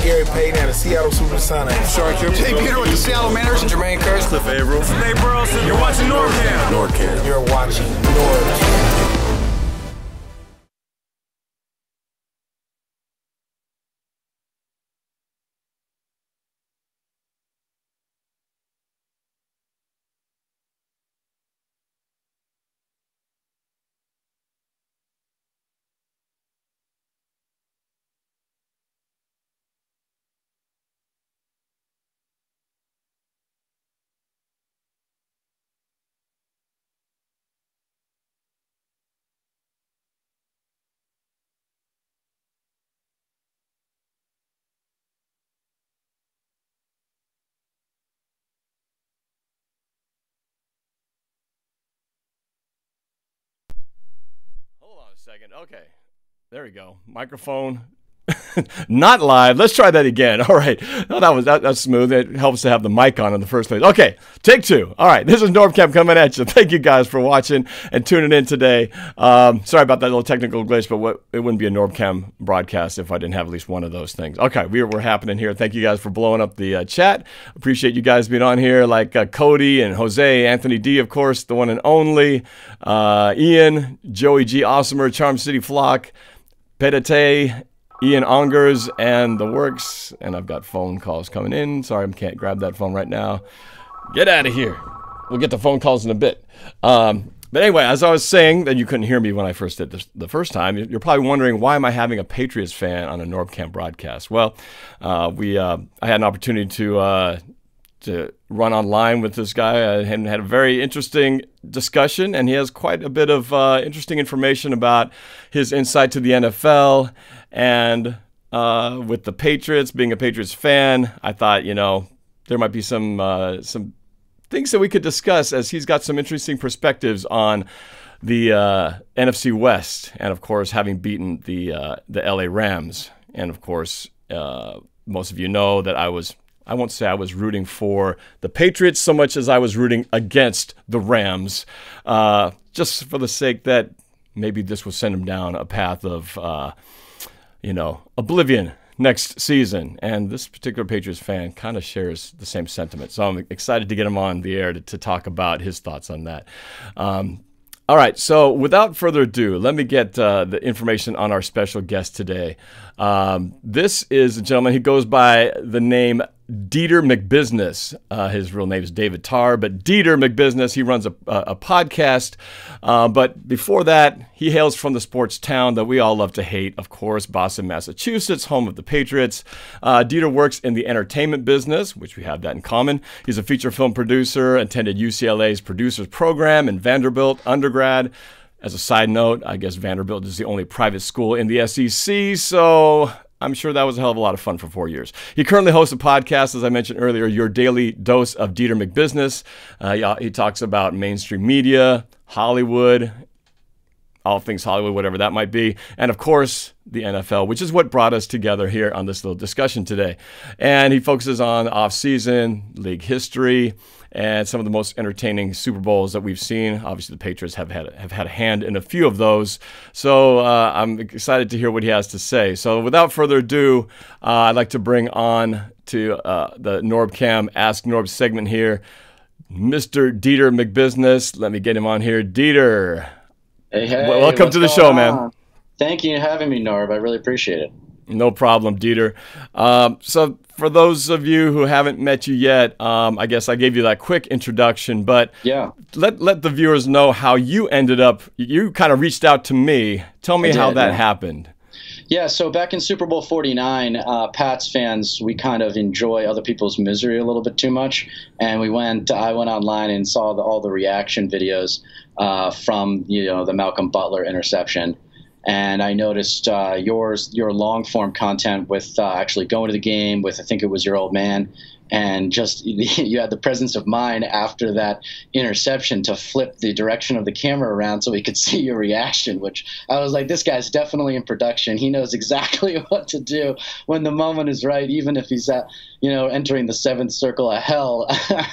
Gary Payton and the Seattle Supersonics. Sergeant Jay Peter with the Seattle Mariners. Jermaine Kearse. Cliff Averill. Nate Burleson. You're watching NorbCam. NorbCam. You're watching NorbCam. Hold on a second. Okay. There we go. Microphone. Not live. Let's try that again. All right. Oh, that's smooth. It helps to have the mic on in the first place. Okay. Take two. All right. This is NorbCam coming at you. Thank you guys for watching and tuning in today. Sorry about that little technical glitch, but it wouldn't be a NorbCam broadcast if I didn't have at least one of those things. Okay. We're happening here. Thank you guys for blowing up the chat. Appreciate you guys being on here, like Cody and Jose, Anthony D, of course, the one and only, Ian, Joey G, Awesomer, Charm City Flock, Pedate, Ian Ongers, and the works. And I've got phone calls coming in. Sorry, I can't grab that phone right now. Get out of here. We'll get the phone calls in a bit. But anyway, as I was saying, that you couldn't hear me when I first did this the first time, you're probably wondering, why am I having a Patriots fan on a NorbCam broadcast? Well, I had an opportunity to run online with this guy and had a very interesting discussion, and he has quite a bit of interesting information about his insight to the NFL. And with the Patriots, being a Patriots fan, I thought, there might be some things that we could discuss, as he's got some interesting perspectives on the NFC West, and of course having beaten the LA Rams. And of course, most of you know that I won't say I was rooting for the Patriots so much as I was rooting against the Rams, just for the sake that maybe this will send them down a path of oblivion next season. And this particular Patriots fan kind of shares the same sentiment. So I'm excited to get him on the air to talk about his thoughts on that. All right, so without further ado, let me get the information on our special guest today. This is a gentleman. He goes by the name Dieter McBusiness. His real name is David Tarr, but Dieter McBusiness. He runs a podcast. But before that, he hails from the sports town that we all love to hate, of course, Boston, Massachusetts, home of the Patriots. Dieter works in the entertainment business, which we have that in common. He's a feature film producer, attended UCLA's producers program and Vanderbilt undergrad. As a side note, I guess Vanderbilt is the only private school in the SEC, so I'm sure that was a hell of a lot of fun for 4 years. He currently hosts a podcast, as I mentioned earlier, Your Daily Dose of Dieter McBusiness. He talks about mainstream media, Hollywood, all things Hollywood, whatever that might be, and of course, the NFL, which is what brought us together here on this little discussion today. And he focuses on off-season, league history, and some of the most entertaining Super Bowls that we've seen. Obviously, the Patriots have had a hand in a few of those. So I'm excited to hear what he has to say. So without further ado, I'd like to bring on to the NorbCam Ask Norb segment here, Mr. Dieter McBusiness. Let me get him on here. Dieter. Hey, welcome to the show, man. Thank you for having me, Norb. I really appreciate it. No problem, Dieter. So for those of you who haven't met you yet, I guess I gave you that quick introduction, but yeah, let the viewers know how you ended up. You kind of reached out to me. Tell me how that happened. Yeah, so back in Super Bowl 49, Pats fans, we kind of enjoy other people's misery a little bit too much, and I went online and saw all the reaction videos from the Malcolm Butler interception. And I noticed your long form content with actually going to the game with, I think it was your old man, and just you had the presence of mind after that interception to flip the direction of the camera around so we could see your reaction, which I was like, this guy's definitely in production. He knows exactly what to do when the moment is right, even if he's entering the seventh circle of hell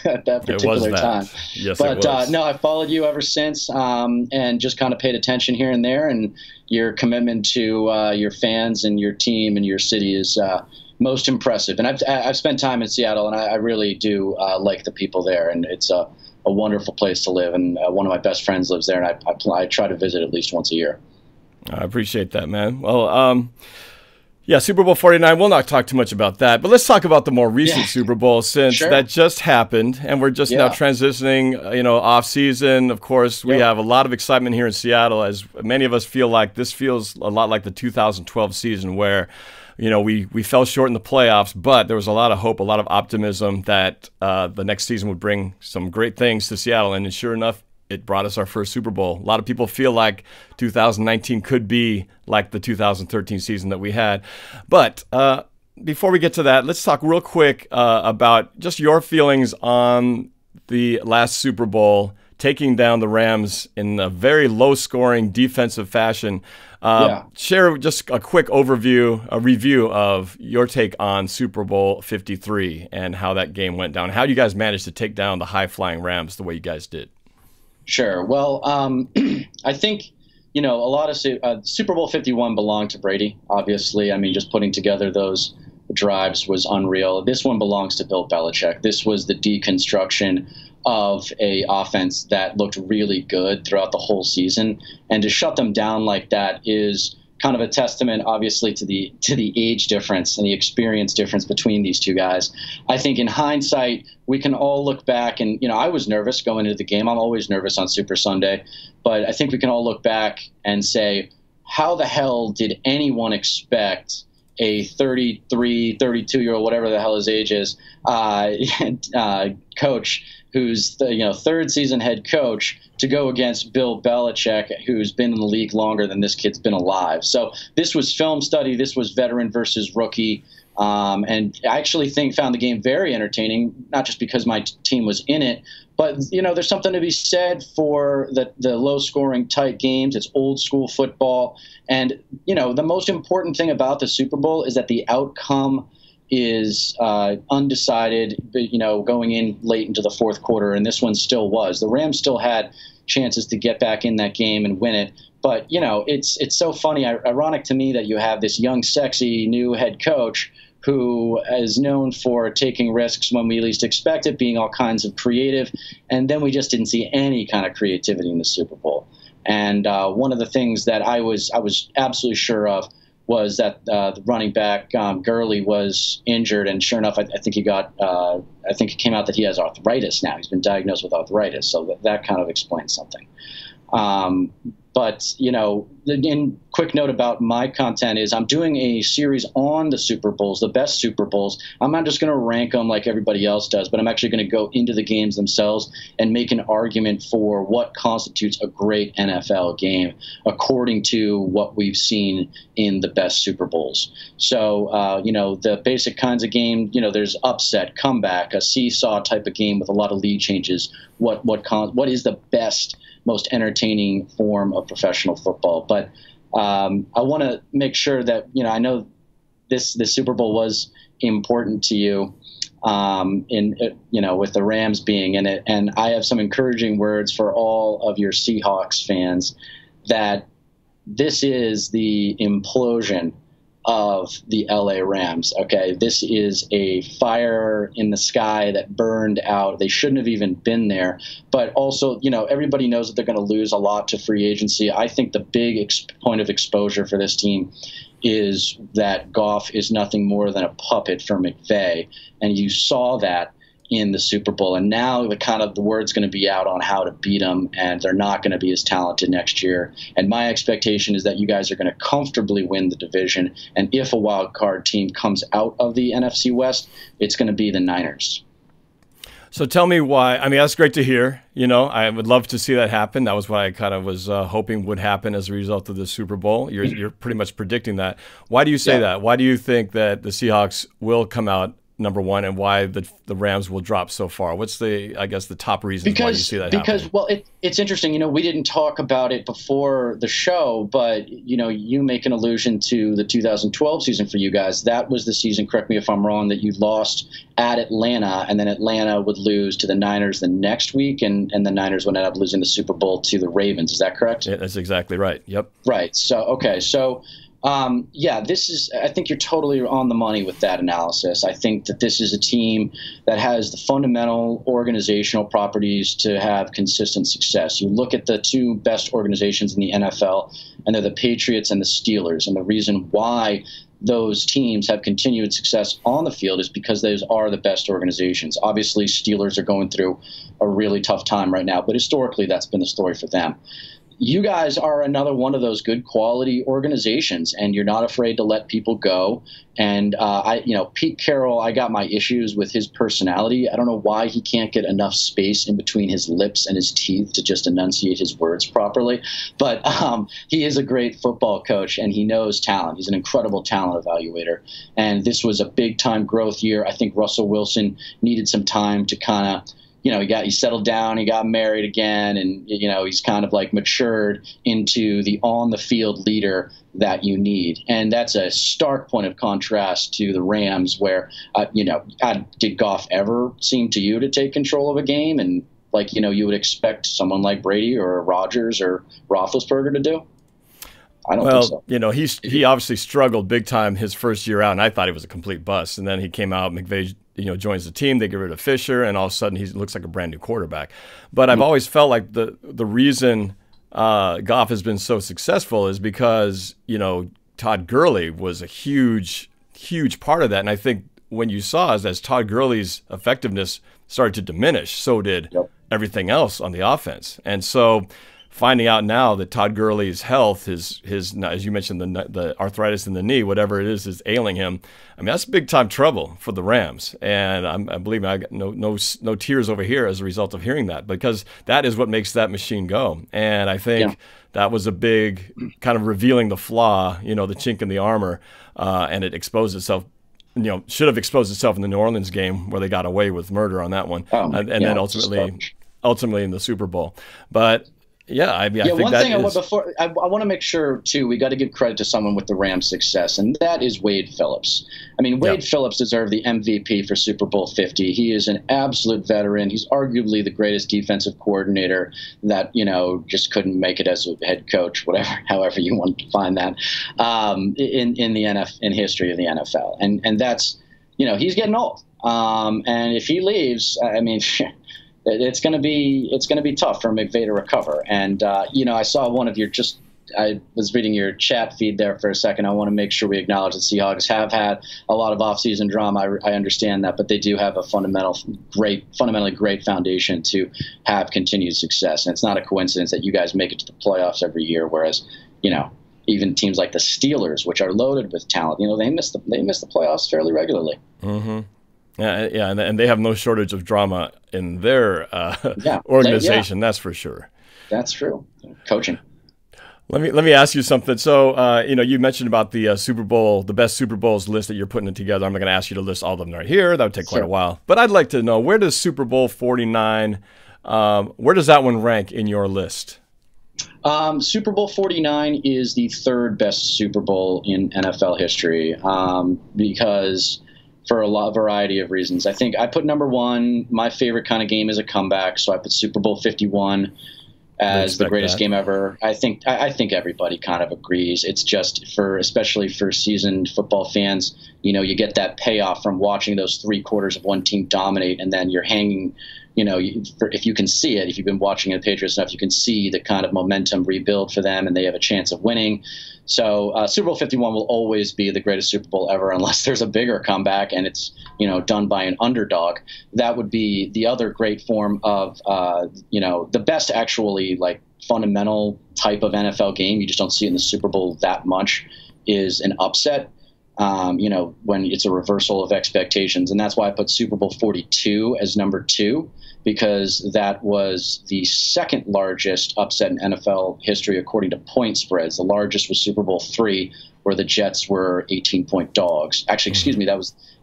at that particular time. Yes, but it was. no, I followed you ever since, and just kind of paid attention here and there, and your commitment to your fans and your team and your city is most impressive. And I've spent time in Seattle, and I really do like the people there, and it's a wonderful place to live. And one of my best friends lives there, and I try to visit at least once a year. I appreciate that, man. Well, yeah, Super Bowl 49, we'll not talk too much about that, but let's talk about the more recent Super Bowl, since that just happened, and we're just now transitioning, off season. Of course, we have a lot of excitement here in Seattle, as many of us feel like this feels a lot like the 2012 season, where we fell short in the playoffs, but there was a lot of hope, a lot of optimism that the next season would bring some great things to Seattle, and sure enough, it brought us our first Super Bowl. A lot of people feel like 2019 could be like the 2013 season that we had. But before we get to that, let's talk real quick about just your feelings on the last Super Bowl, taking down the Rams in a very low-scoring defensive fashion. Share just a quick overview, a review of your take on Super Bowl 53 and how that game went down. How do you guys manage to take down the high-flying Rams the way you guys did? Sure. Well, I think, a lot of Super Bowl 51 belonged to Brady, obviously. I mean, just putting together those drives was unreal. This one belongs to Bill Belichick. This was the deconstruction of a offense that looked really good throughout the whole season. And to shut them down like that is kind of a testament, obviously, to the age difference and the experience difference between these two guys. I think in hindsight, we can all look back, and I was nervous going into the game. I'm always nervous on Super Sunday, but I think we can all look back and say, how the hell did anyone expect a 33, 32-year-old, whatever the hell his age is, coach who's the third season head coach, to go against Bill Belichick, who's been in the league longer than this kid's been alive. So this was film study. This was veteran versus rookie. And I actually found the game very entertaining, not just because my team was in it, but, there's something to be said for the low-scoring, tight games. It's old-school football. And, the most important thing about the Super Bowl is that the outcome is undecided, going in late into the fourth quarter, and this one still was. The Rams still had chances to get back in that game and win it. But, it's so funny, ironic to me that you have this young, sexy new head coach who is known for taking risks when we least expect it, being all kinds of creative, and then we just didn't see any kind of creativity in the Super Bowl. And one of the things that I was absolutely sure of was that the running back Gurley was injured, and sure enough, I think he got. I think it came out that he has arthritis now. He's been diagnosed with arthritis, so that kind of explains something. But in quick note about my content is I'm doing a series on the Super Bowls, the best Super Bowls. I'm not just going to rank them like everybody else does, but I'm actually going to go into the games themselves and make an argument for what constitutes a great NFL game according to what we've seen in the best Super Bowls. So, the basic kinds of game, there's upset, comeback, a seesaw type of game with a lot of lead changes. What is the best, most entertaining form of professional football? But I want to make sure that I know this Super Bowl was important to you, with the Rams being in it, and I have some encouraging words for all of your Seahawks fans that this is the implosion of the LA Rams. Okay, this is a fire in the sky that burned out. They shouldn't have even been there. But also, everybody knows that they're going to lose a lot to free agency. I think the big point of exposure for this team is that Goff is nothing more than a puppet for McVay, and you saw that in the Super Bowl. And now the word's going to be out on how to beat them, and they're not going to be as talented next year. And my expectation is that you guys are going to comfortably win the division. And if a wild card team comes out of the NFC West, it's going to be the Niners. So tell me why. I mean, that's great to hear. I would love to see that happen. That was what I kind of was hoping would happen as a result of the Super Bowl. You're pretty much predicting that. Why do you say that? Why do you think that the Seahawks will come out number one, and why the Rams will drop so far? What's the top reason why you see that happening? Well, it's interesting. We didn't talk about it before the show, but you make an allusion to the 2012 season for you guys. That was the season, correct me if I'm wrong, that you lost at Atlanta, and then Atlanta would lose to the Niners the next week, and the Niners would end up losing the Super Bowl to the Ravens. Is that correct? Yeah, that's exactly right. Yep. Right. So, okay. So Yeah, I think you're totally on the money with that analysis. I think that this is a team that has the fundamental organizational properties to have consistent success. You look at the two best organizations in the NFL, and they're the Patriots and the Steelers. And the reason why those teams have continued success on the field is because those are the best organizations. Obviously, Steelers are going through a really tough time right now, but historically, that's been the story for them. You guys are another one of those good quality organizations, and you're not afraid to let people go. And Pete Carroll, I got my issues with his personality. I don't know why he can't get enough space in between his lips and his teeth to just enunciate his words properly. But he is a great football coach, and he knows talent. He's an incredible talent evaluator. And this was a big-time growth year. I think Russell Wilson needed some time to kind of he settled down, he got married again, and, he's kind of like matured into the on-the-field leader that you need. And that's a stark point of contrast to the Rams where, did Goff ever seem to you to take control of a game and, you would expect someone like Brady or Rodgers or Roethlisberger to do? I don't think so. He obviously struggled big time his first year out, and I thought he was a complete bust. And then he came out, McVay joins the team, they get rid of Fisher, and all of a sudden he looks like a brand new quarterback. But I've always felt like the reason Goff has been so successful is because, Todd Gurley was a huge part of that. And I think when you saw as Todd Gurley's effectiveness started to diminish, so did everything else on the offense. And so finding out now that Todd Gurley's health, his as you mentioned, the arthritis in the knee, whatever it is ailing him. I mean, that's big time trouble for the Rams. And I believe I got no tears over here as a result of hearing that, because that is what makes that machine go. And I think that was a big kind of revealing the flaw, the chink in the armor, and it exposed itself. Should have exposed itself in the New Orleans game where they got away with murder on that one, and then ultimately in the Super Bowl. But yeah, I think one that thing is... I want to make sure, too, we got to give credit to someone with the Rams' success, and that is Wade Phillips. I mean, Wade Phillips deserved the MVP for Super Bowl 50. He is an absolute veteran. He's arguably the greatest defensive coordinator that, just couldn't make it as a head coach, however you want to find that, in history of the NFL. And that's, he's getting old. And if he leaves, I mean... It's going to be tough for McVay to recover. And, I saw I was reading your chat feed there for a second. I want to make sure we acknowledge that Seahawks have had a lot of offseason drama. I understand that, but they do have a fundamentally great foundation to have continued success. And it's not a coincidence that you guys make it to the playoffs every year, whereas, even teams like the Steelers, which are loaded with talent, they miss the playoffs fairly regularly. Mm-hmm. Yeah, and they have no shortage of drama in their organization. That's for sure. That's true. Coaching. Let me ask you something. So, you mentioned about the Super Bowl, the best Super Bowls list that you're putting it together. I'm not going to ask you to list all of them right here. That would take quite a while. But I'd like to know, where does Super Bowl 49? Where does that one rank in your list? Super Bowl 49 is the third best Super Bowl in NFL history because. For a variety of reasons. I think I put number one, my favorite kind of game is a comeback, so I put Super Bowl 51 as the greatest game ever. I think everybody kind of agrees. It's just especially for seasoned football fans, you get that payoff from watching those 3 quarters of one team dominate, and then you're hanging, if you can see it, if you've been watching the Patriots enough, you can see the kind of momentum rebuild for them, and they have a chance of winning. So Super Bowl 51 will always be the greatest Super Bowl ever, unless there's a bigger comeback and it's done by an underdog. That would be the other great form of the best actually fundamental type of NFL game. You just don't see it in the Super Bowl that much. Is an upset. When it's a reversal of expectations, and that's why I put Super Bowl 42 as number 2. Because that was the second largest upset in NFL history according to point spreads. The largest was Super Bowl 3, where the Jets were 18-point dogs. Actually, excuse me,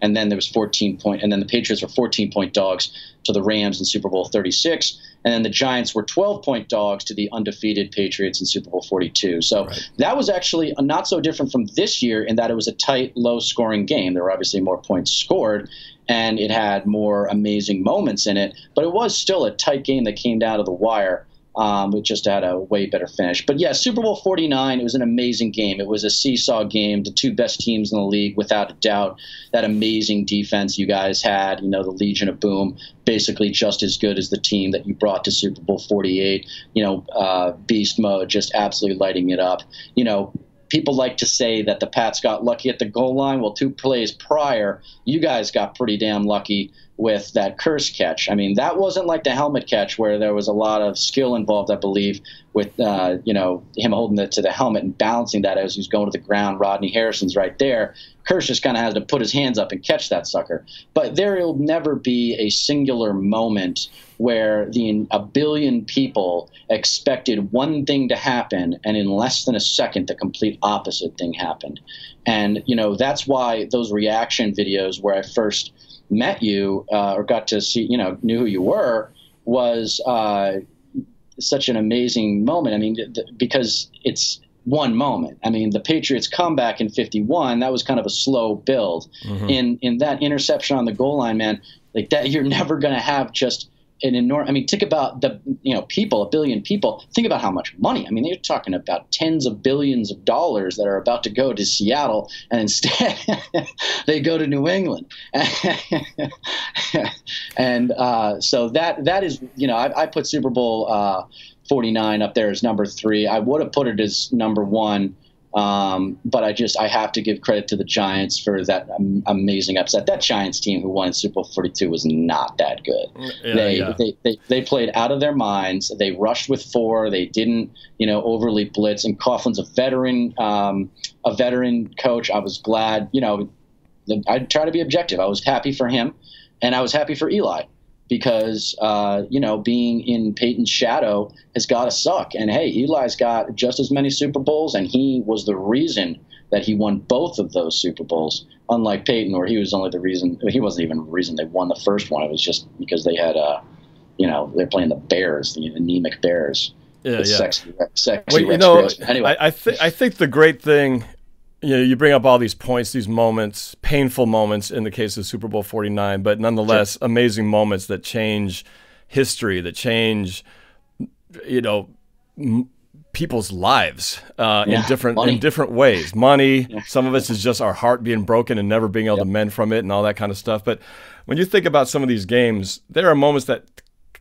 and then there was 14-point, and then the Patriots were 14-point dogs to the Rams in Super Bowl 36, and then the Giants were 12-point dogs to the undefeated Patriots in Super Bowl 42. So that was actually not so different from this year in that it was a tight, low-scoring game. There were obviously more points scored, and it had more amazing moments in it, but it was still a tight game that came down to the wire. We just had a way better finish. But yeah, Super Bowl 49, it was an amazing game. It was a seesaw game, the two best teams in the league, without a doubt. That amazing defense you guys had, the Legion of Boom, basically just as good as the team that you brought to Super Bowl 48. Beast mode, just absolutely lighting it up. People like to say that the Pats got lucky at the goal line. Well, 2 plays prior, you guys got pretty damn lucky with that curse catch. I mean, that wasn't like the helmet catch where there was a lot of skill involved, I believe, with him holding it to the helmet and balancing that as he's going to the ground. Rodney Harrison's right there. Curse just kind of has to put his hands up and catch that sucker. But there will never be a singular moment where a billion people expected one thing to happen, and in less than a second, the complete opposite thing happened. And, that's why those reaction videos where I first met you or got to see, knew who you were, was such an amazing moment. I mean, because it's one moment. I mean, the Patriots comeback in 51, that was kind of a slow build. Mm-hmm. In that interception on the goal line, man, like that, you're never going to have just an enormous. I mean, think about the people, a billion people. Think about how much money. I mean, you're talking about tens of billions of dollars that are about to go to Seattle, and instead they go to New England. And so that is, I put Super Bowl 49 up there as number 3. I would have put it as number 1. But I have to give credit to the Giants for that amazing upset. That Giants team who won Super Bowl 42 was not that good. They played out of their minds. They rushed with 4. They didn't, overly blitz. And Coughlin's a veteran coach. I was glad, I try to be objective. I was happy for him, and I was happy for Eli. Because, being in Peyton's shadow has got to suck. And, hey, Eli's got just as many Super Bowls, and he was the reason that he won both of those Super Bowls, unlike Peyton, where he was only the reason – he wasn't even the reason they won the first one. It was just because they had they're playing the Bears, the anemic Bears. Yeah, sexy Bears. Anyway. I think the great thing – you bring up all these points, these moments, painful moments in the case of Super Bowl 49, but nonetheless, amazing moments that change history, that change, people's lives in different ways. Money, some of it is just our heart being broken and never being able to mend from it and all that kind of stuff. But when you think about some of these games, there are moments that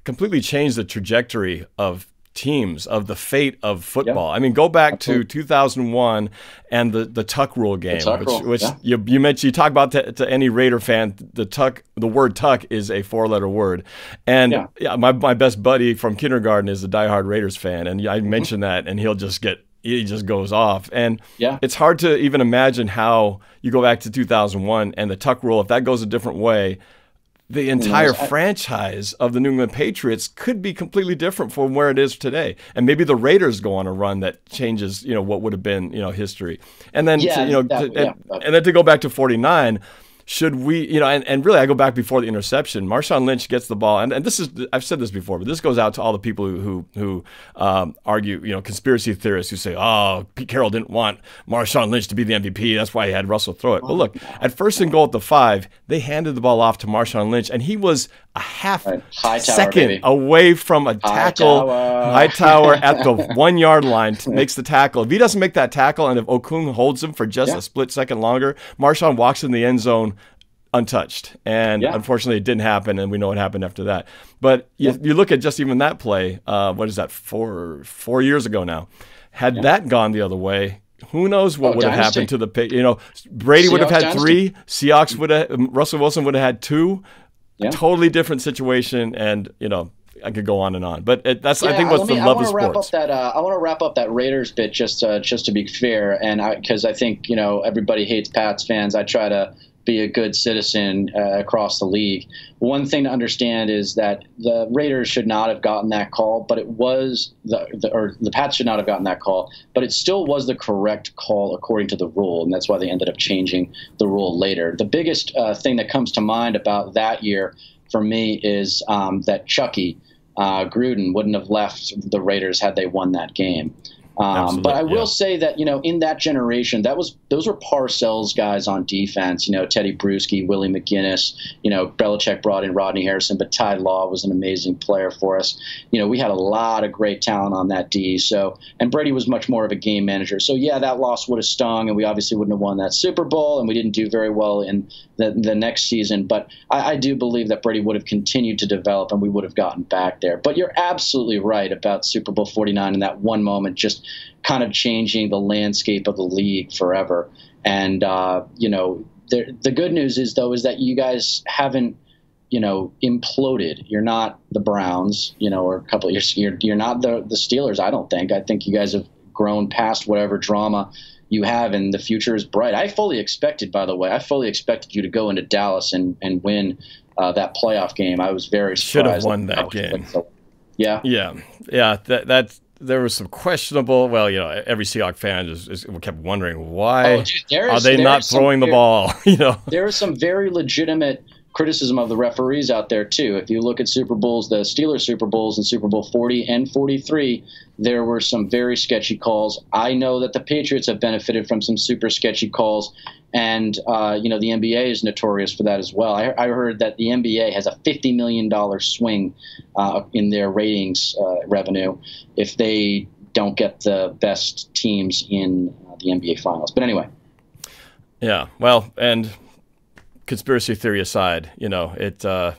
completely change the trajectory of teams, of the fate of football. I mean, go back to 2001 and the tuck rule game, which you mentioned. You talk about to any Raider fan, the word tuck is a 4-letter word, and my best buddy from kindergarten is a diehard Raiders fan, and I mentioned that, and he just goes off, and it's hard to even imagine how you go back to 2001 and the tuck rule, if that goes a different way. The entire franchise of the New England Patriots could be completely different from where it is today. And maybe the Raiders go on a run that changes, what would have been, history. And then, and then to go back to 49, should we, and really I go back before the interception. Marshawn Lynch gets the ball, and this is, I've said this before, but this goes out to all the people who argue, conspiracy theorists who say, oh, Pete Carroll didn't want Marshawn Lynch to be the MVP, that's why he had Russell throw it. Well, look, at 1st and goal at the 5, they handed the ball off to Marshawn Lynch, and he was a half second away from a tackle, Hightower at the 1-yard line makes the tackle. If he doesn't make that tackle, and if Okung holds him for just a split second longer, Marshawn walks in the end zone untouched, and unfortunately it didn't happen, and we know what happened after that. But you look at just even that play, what is that, four years ago now, had that gone the other way, who knows what would have happened to the pick. Brady would have had 3, Seahawks would have, Russell Wilson would have had 2, totally different situation, and I could go on and on, but that's I think what's the love of sports. I want to wrap up that Raiders bit just to be fair, and because I think everybody hates Pats fans. I try to be a good citizen across the league. One thing to understand is that the Raiders should not have gotten that call, but it was the Pats should not have gotten that call, but it still was the correct call according to the rule, and that's why they ended up changing the rule later. The biggest thing that comes to mind about that year for me is that Chucky Gruden wouldn't have left the Raiders had they won that game. But I will say that, in that generation, those were Parcells guys on defense, Teddy Bruschi, Willie McGinnis, Belichick brought in Rodney Harrison, but Ty Law was an amazing player for us. We had a lot of great talent on that D. And Brady was much more of a game manager. So yeah, that loss would have stung, and we obviously wouldn't have won that Super Bowl, and we didn't do very well in the next season. But I do believe that Brady would have continued to develop, and we would have gotten back there. But you're absolutely right about Super Bowl 49 in that one moment, just kind of changing the landscape of the league forever. And, the good news is, though, is that you guys haven't, imploded. You're not the Browns, or a couple of years. You're not the Steelers, I don't think. I think you guys have grown past whatever drama you have, and the future is bright. I fully expected, by the way, you to go into Dallas and win that playoff game. I was very surprised. Should have won that game. Yeah. There was some questionable. Well, every Seahawks fan just kept wondering why are they not throwing the ball. There is some very legitimate criticism of the referees out there too. If you look at Super Bowls, the Steelers Super Bowls and Super Bowl 40 and 43, there were some very sketchy calls. I know that the Patriots have benefited from some super sketchy calls, and the NBA is notorious for that as well. I heard that the NBA has a $50 million swing in their ratings revenue if they don't get the best teams in the NBA Finals. But anyway. Yeah, well, and conspiracy theory aside, I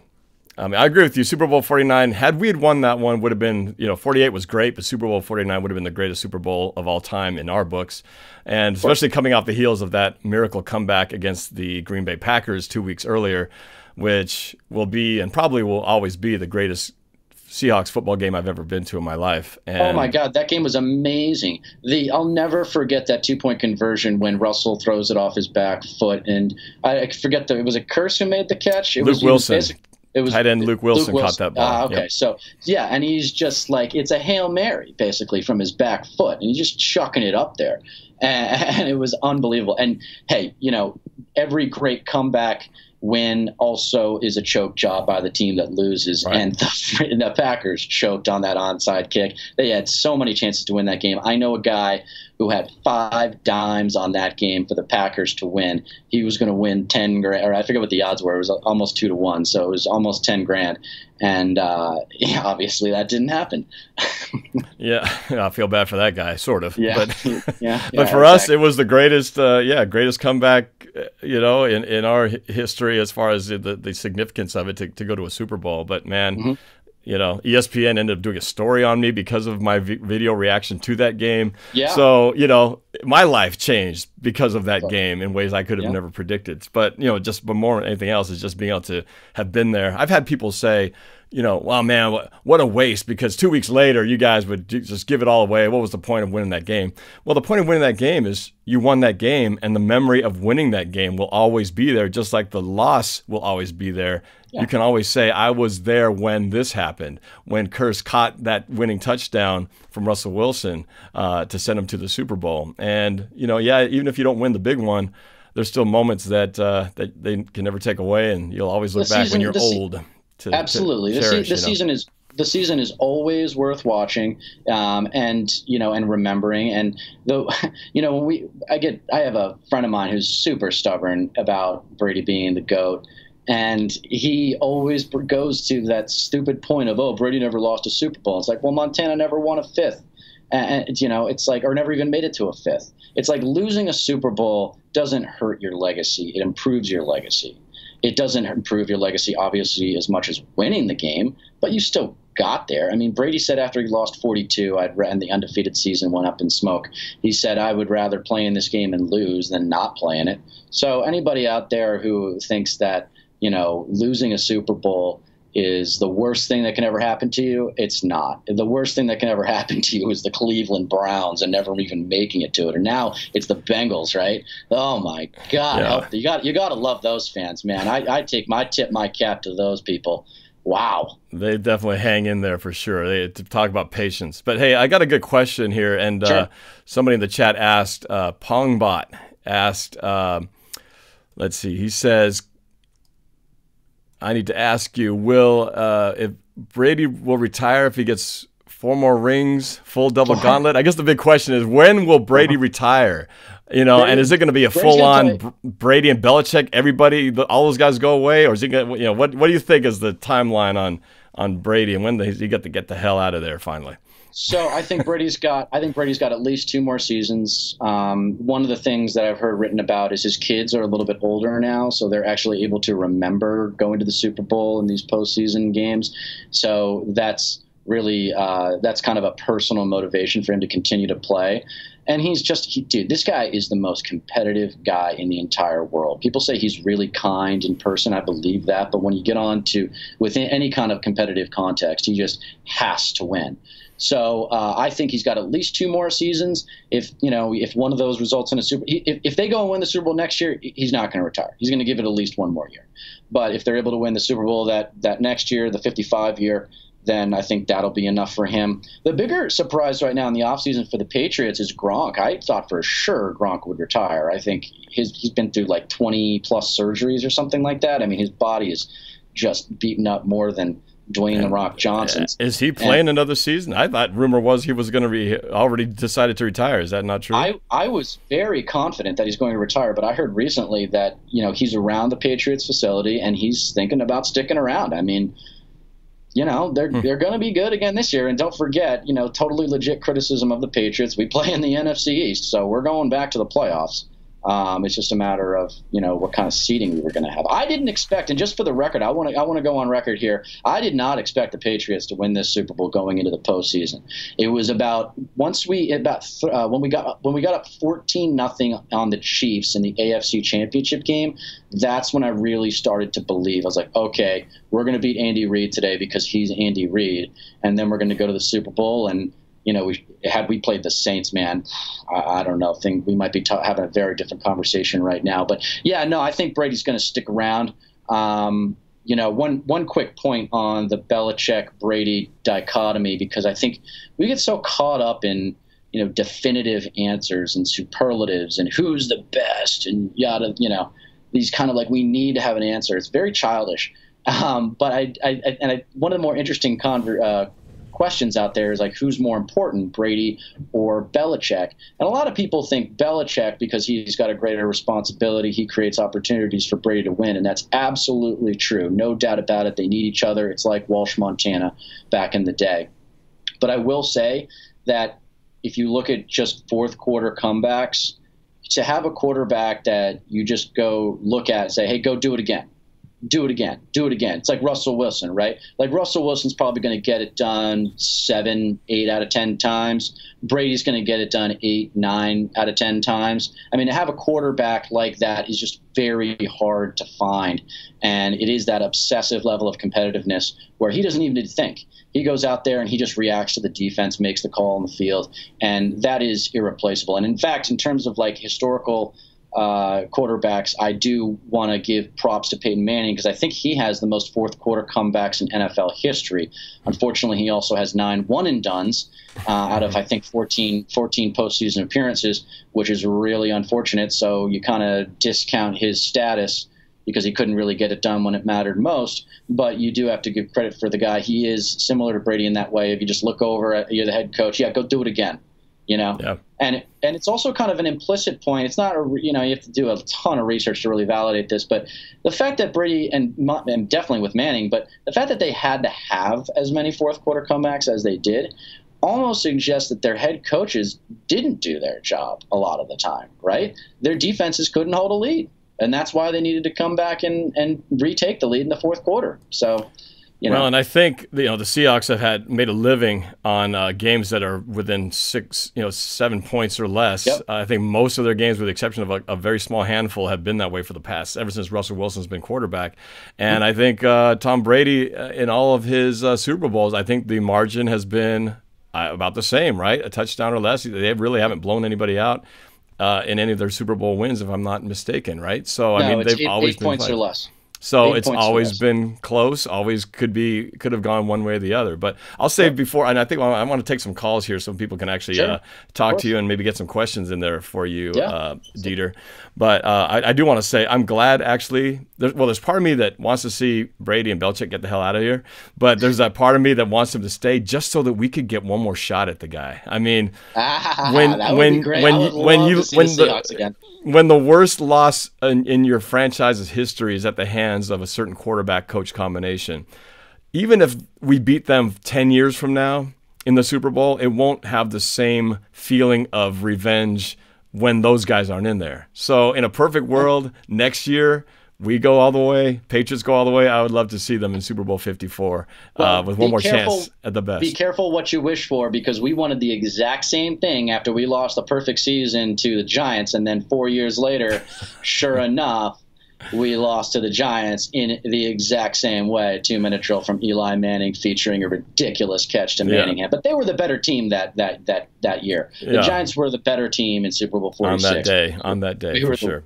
agree with you. Super Bowl 49, had we had won that one, would have been, 48 was great, but Super Bowl 49 would have been the greatest Super Bowl of all time in our books. And especially coming off the heels of that miracle comeback against the Green Bay Packers 2 weeks earlier, which will be and probably will always be the greatest Seahawks football game I've ever been to in my life. And oh my God, that game was amazing. I'll never forget that 2-point conversion when Russell throws it off his back foot, and I forget it was a Curse who made the catch. Luke Wilson. It was tight end Luke Wilson caught that ball. Okay, so yeah, and he's just like, it's a Hail Mary basically from his back foot, and he's just chucking it up there, and it was unbelievable. And hey, every great comeback win also is a choke job by the team that loses. Right. And the Packers choked on that onside kick. They had so many chances to win that game. I know a guy who had 5 dimes on that game for the Packers to win. He was going to win 10 grand, or I forget what the odds were. It was almost 2-1, so it was almost 10 grand. And obviously that didn't happen. Yeah, I feel bad for that guy, sort of. Yeah, but for us, it was the greatest, greatest comeback, in our history as far as the significance of it to go to a Super Bowl. But man, ESPN ended up doing a story on me because of my video reaction to that game. Yeah. So, my life changed because of that game in ways I could have never predicted. But, but more than anything else is just being able to have been there. I've had people say, wow, man, what a waste, because 2 weeks later you guys would just give it all away. What was the point of winning that game? Well, the point of winning that game is you won that game, and the memory of winning that game will always be there, just like the loss will always be there. Yeah. You can always say, I was there when this happened, when Curse caught that winning touchdown from Russell Wilson to send him to the Super Bowl. And, even if you don't win the big one, there's still moments that they can never take away, and you'll always look back when you're old. Absolutely, the season is always worth watching, and remembering. And though, I have a friend of mine who's super stubborn about Brady being the GOAT, and he always goes to that stupid point of, Brady never lost a Super Bowl. It's like, well, Montana never won a 5th. And it's like, or never even made it to a 5th. It's like losing a Super Bowl doesn't hurt your legacy; it improves your legacy. It doesn't improve your legacy, obviously, as much as winning the game, but you still got there. I mean, Brady said after he lost 42 and the undefeated season went up in smoke, he said, I would rather play in this game and lose than not play in it. So anybody out there who thinks that, losing a Super Bowl is the worst thing that can ever happen to you, it's not. The worst thing that can ever happen to you is the Cleveland Browns and never even making it to it. And now it's the Bengals, right? Oh my God. Yeah. You got to love those fans, man. I tip my cap to those people. Wow. They definitely hang in there for sure. They talk about patience. But hey, I got a good question here, and sure. Somebody in the chat asked, Pongbot asked, let's see, he says, I need to ask you, if Brady will retire if he gets 4 more rings, full double gauntlet. I guess the big question is, when will Brady retire? You know, and is it going to be a full-on Brady and Belichick? Everybody, all those guys go away, or is he going? You know, what do you think is the timeline on Brady, and when does he get to get the hell out of there finally? So I think Brady's got at least 2 more seasons. One of the things that I've heard written about is his kids are a little bit older now, so they're actually able to remember going to the Super Bowl and these postseason games. So that's really that's kind of a personal motivation for him to continue to play. And he's dude, this guy is the most competitive guy in the entire world. People say he's really kind in person. I believe that. But when you get on to within any kind of competitive context, he just has to win. So I think he's got at least 2 more seasons. If one of those results in a if they go and win the Super Bowl next year, he's not going to retire. He's going to give it at least 1 more year. But if they're able to win the Super Bowl that next year, the 55 year, then I think that'll be enough for him. The bigger surprise right now in the offseason for the Patriots is Gronk. I thought for sure Gronk would retire. I think he's been through like 20-plus surgeries or something like that. I mean, his body is just beaten up more than Dwayne "The Rock" Johnson. Is he playing another season? I thought rumor was he was going to be already decided to retire. Is that not true? I was very confident that he's going to retire, but I heard recently that he's around the Patriots facility and he's thinking about sticking around. I mean, they're going to be good again this year. And don't forget, totally legit criticism of the Patriots. We play in the NFC East, so we're going back to the playoffs. It's just a matter of, what kind of seeding we were going to have. I didn't expect, and just for the record, I want to go on record here. I did not expect the Patriots to win this Super Bowl going into the postseason. It was about when we got up 14-0 on the Chiefs in the AFC Championship game. That's when I really started to believe. I was like, okay, we're going to beat Andy Reid today because he's Andy Reid, and then we're going to go to the Super Bowl and. Had we played the Saints, man, I don't know. We might be having a very different conversation right now. But yeah, no, I think Brady's going to stick around. One quick point on the Belichick-Brady dichotomy, because I think we get so caught up in definitive answers and superlatives and who's the best and yada. These kind of like we need to have an answer. It's very childish. But one of the more interesting questions out there is like, who's more important, Brady or Belichick? And a lot of people think Belichick because he's got a greater responsibility. He creates opportunities for Brady to win, and that's absolutely true. No doubt about it. They need each other. It's like Walsh, Montana back in the day. But I will say that if you look at just fourth quarter comebacks, to have a quarterback that you just go look at and say, hey, go do it again. Do it again. Do it again. It's like Russell Wilson, right? Like Russell Wilson's probably going to get it done 7, 8 out of 10 times. Brady's going to get it done 8, 9 out of 10 times. I mean, to have a quarterback like that is just very hard to find. And it is that obsessive level of competitiveness where he doesn't even need to think. He goes out there and he just reacts to the defense, makes the call on the field. And that is irreplaceable. And in fact, in terms of like historical quarterbacks, I do want to give props to Peyton Manning because I think he has the most fourth quarter comebacks in NFL history. Unfortunately, he also has 9 one-and-dones out of, I think, 14 postseason appearances, which is really unfortunate. So you kind of discount his status because he couldn't really get it done when it mattered most. But you do have to give credit for the guy. He is similar to Brady in that way. If you just look over at you're the head coach, yeah, go do it again. Yeah. And it's also kind of an implicit point. It's not, you have to do a ton of research to really validate this, but the fact that Brady and definitely with Manning, but the fact that they had to have as many fourth quarter comebacks as they did almost suggests that their head coaches didn't do their job a lot of the time, right? Their defenses couldn't hold a lead, and that's why they needed to come back and retake the lead in the fourth quarter. So, Well, and I think the Seahawks have made a living on games that are within 7 points or less. Yep. I think most of their games, with the exception of a very small handful, have been that way for the past ever since Russell Wilson's been quarterback. And I think Tom Brady in all of his Super Bowls, I think the margin has been about the same, right? A touchdown or less. They really haven't blown anybody out in any of their Super Bowl wins, if I'm not mistaken, right? So I mean, they've always 8 been points or less. So 8 it's points always to us. been close. Always could have gone one way or the other. But I'll say before, and I think I want to take some calls here so people can actually talk to you and maybe get some questions in there for you, Dieter. But I do want to say I'm glad actually. There's part of me that wants to see Brady and Belichick get the hell out of here, but there's that part of me that wants them to stay just so that we could get one more shot at the guy. I mean, when the worst loss in your franchise's history is at the hands of a certain quarterback coach combination, even if we beat them 10 years from now in the Super Bowl, it won't have the same feeling of revenge when those guys aren't in there. So in a perfect world, next year, we go all the way, Patriots go all the way. I would love to see them in Super Bowl 54 with one more chance at the best. Be careful what you wish for, because we wanted the exact same thing after we lost the perfect season to the Giants, and then 4 years later, sure enough, we lost to the Giants in the exact same way. 2-minute drill from Eli Manning featuring a ridiculous catch to Manningham. But they were the better team that year. The Giants were the better team in Super Bowl 46. On that day, for sure.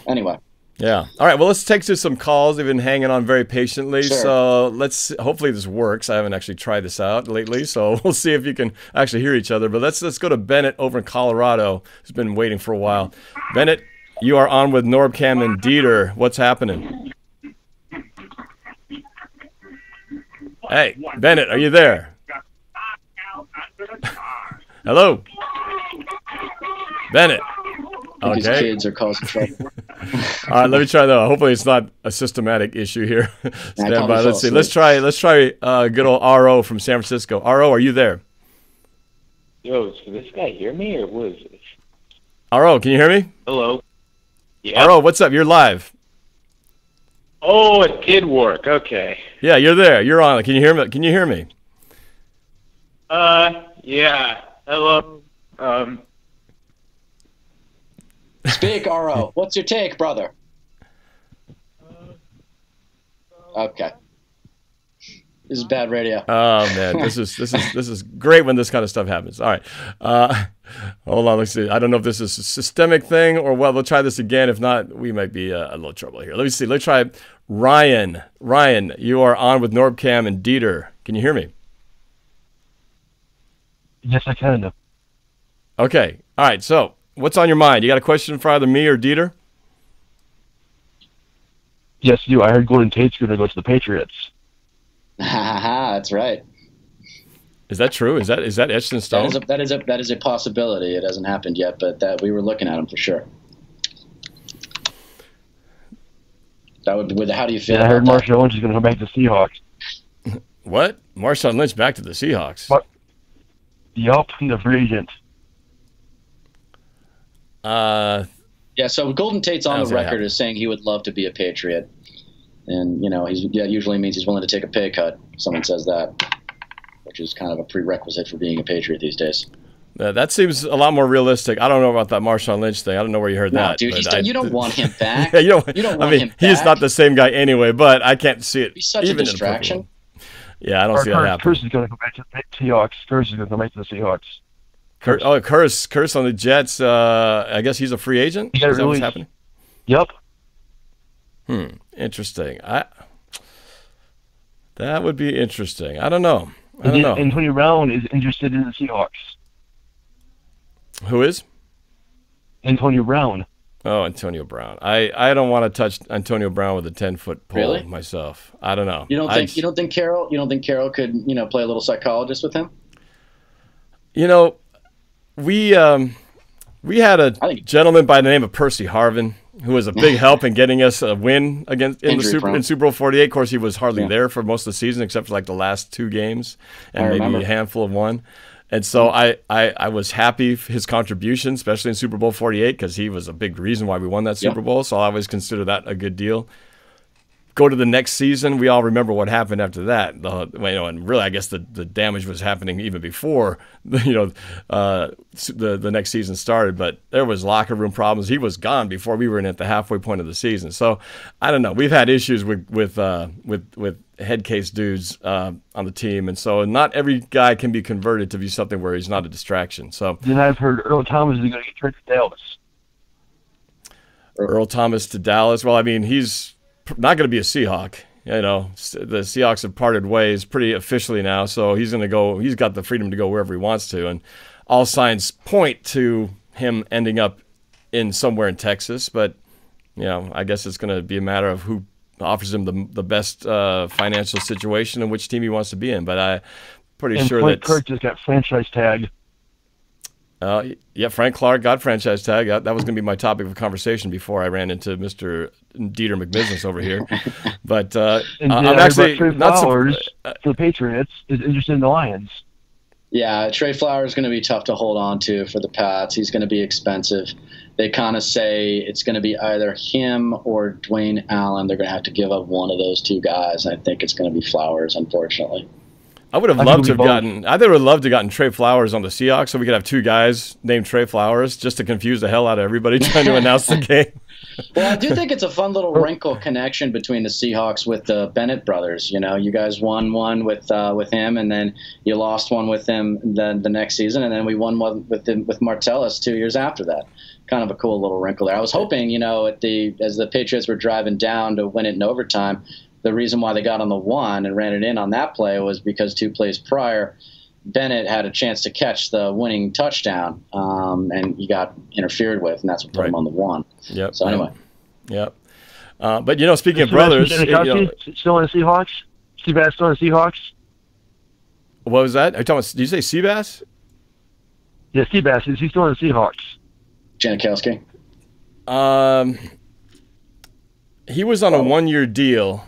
Anyway. Yeah. All right. Well, let's take to some calls. They've been hanging on very patiently. Sure. So hopefully this works. I haven't actually tried this out lately, so we'll see if you can actually hear each other. But let's go to Bennett over in Colorado, who's been waiting for a while. Bennett, you are on with NorbCam and Dieter. What's happening? Hey, Bennett, are you there? Hello? Bennett. Okay. These kids are causing trouble. All right, let me try though. Hopefully it's not a systematic issue here. Stand by. Let's see. Let's try good old RO from San Francisco. RO, are you there? Yo, so this guy hear me or what is this? RO, can you hear me? Hello. Yeah. RO, what's up? You're live. Oh, it did work. Okay. Yeah, you're there. You're on. Can you hear me? Yeah. Hello. Speak, RO. What's your take, brother? Okay. This is bad radio. Oh man, this is great when this kind of stuff happens. All right, hold on. Let's see. I don't know if this is a systemic thing or we'll try this again. If not, we might be a little trouble here. Let me see. Let's try Ryan. Ryan, you are on with NorbCam and Dieter. Can you hear me? Yes, I can. Okay. All right. So, what's on your mind? You got a question for either me or Dieter? Yes, you. I heard Golden Tate's going to go to the Patriots. That's right. Is that true? Is that etched in stone? That is a possibility. It hasn't happened yet, but that we were looking at him for sure. That would. How do you feel? Yeah, I heard Marshawn Lynch is going to come back to the Seahawks. What? Marshawn Lynch back to the Seahawks? Yup, he's a free agent. Yeah. So Golden Tate's on the record as saying he would love to be a Patriot. And, that usually means he's willing to take a pay cut. Someone says that, which is kind of a prerequisite for being a Patriot these days. That seems a lot more realistic. I don't know about that Marshawn Lynch thing. I don't know where you heard that. Dude, you don't want him back. Yeah, you don't want him back. He's not the same guy anyway, but I can't see it. He's such a distraction. Yeah, I don't see that happening. Curse is going to go back to the Seahawks. Curse is going to come back to the Seahawks. Curse on the Jets. I guess he's a free agent? Is that what's happening? Yep. Interesting. That would be interesting. I don't know. Antonio Brown is interested in the Seahawks. Who is? Antonio Brown. Oh, Antonio Brown. I don't want to touch Antonio Brown with a 10-foot pole myself. I don't know. You don't think Carroll could play a little psychologist with him? We had a gentleman by the name of Percy Harvin, who was a big help in getting us a win in Super Bowl 48. Of course, he was hardly there for most of the season, except for like the last 2 games and maybe a handful of one. And so I was happy for his contribution, especially in Super Bowl 48, because he was a big reason why we won that Super Bowl. So I always consider that a good deal. Go to the next season, we all remember what happened after that. And really, I guess the damage was happening even before the next season started. But there was locker room problems. He was gone before we were in at the halfway point of the season. So I don't know. We've had issues with head case dudes on the team, and so not every guy can be converted to be something where he's not a distraction. So then I've heard Earl Thomas is going to get traded to Dallas. Earl Thomas to Dallas. Well, I mean, he's not going to be a Seahawk. You know, the Seahawks have parted ways pretty officially now, so he's going to go. He's got the freedom to go wherever he wants to, and all signs point to him ending up in somewhere in Texas. But you know, I guess it's going to be a matter of who offers him the best financial situation and which team he wants to be in. But I'm pretty sure that Frank Clark just got franchise tagged. Yeah, Frank Clark got franchise tag. That was going to be my topic of conversation before I ran into Mr. Dieter McBusiness over here. But I'm actually Trey not Flowers for the Patriots is interested in the Lions. Yeah, Trey Flowers is going to be tough to hold on to for the Pats. He's going to be expensive. They kind of say it's going to be either him or Dwayne Allen. They're going to have to give up one of those two guys. I think it's going to be Flowers, unfortunately. I would have loved to have gotten. I would have loved to have gotten Trey Flowers on the Seahawks, so we could have two guys named Trey Flowers, just to confuse the hell out of everybody trying to announce the game. Well, I do think it's a fun little wrinkle connection between the Seahawks with the Bennett brothers. You know, you guys won one with him, and then you lost one with him the next season, and then we won one with Martellus 2 years after that. Kind of a cool little wrinkle there. I was hoping, you know, as the Patriots were driving down to win it in overtime, the reason why they got on the one and ran it in on that play was because 2 plays prior, Bennett had a chance to catch the winning touchdown, and he got interfered with, and that's what put him on the one. Yep. So anyway. Yep. But, you know, speaking of brothers. Still in the Seahawks? Seabass still in the Seahawks? What was that? Are you talking about, did you say Seabass? Yeah, Seabass. Is he still in the Seahawks? Janikowski? He was on a 1-year deal.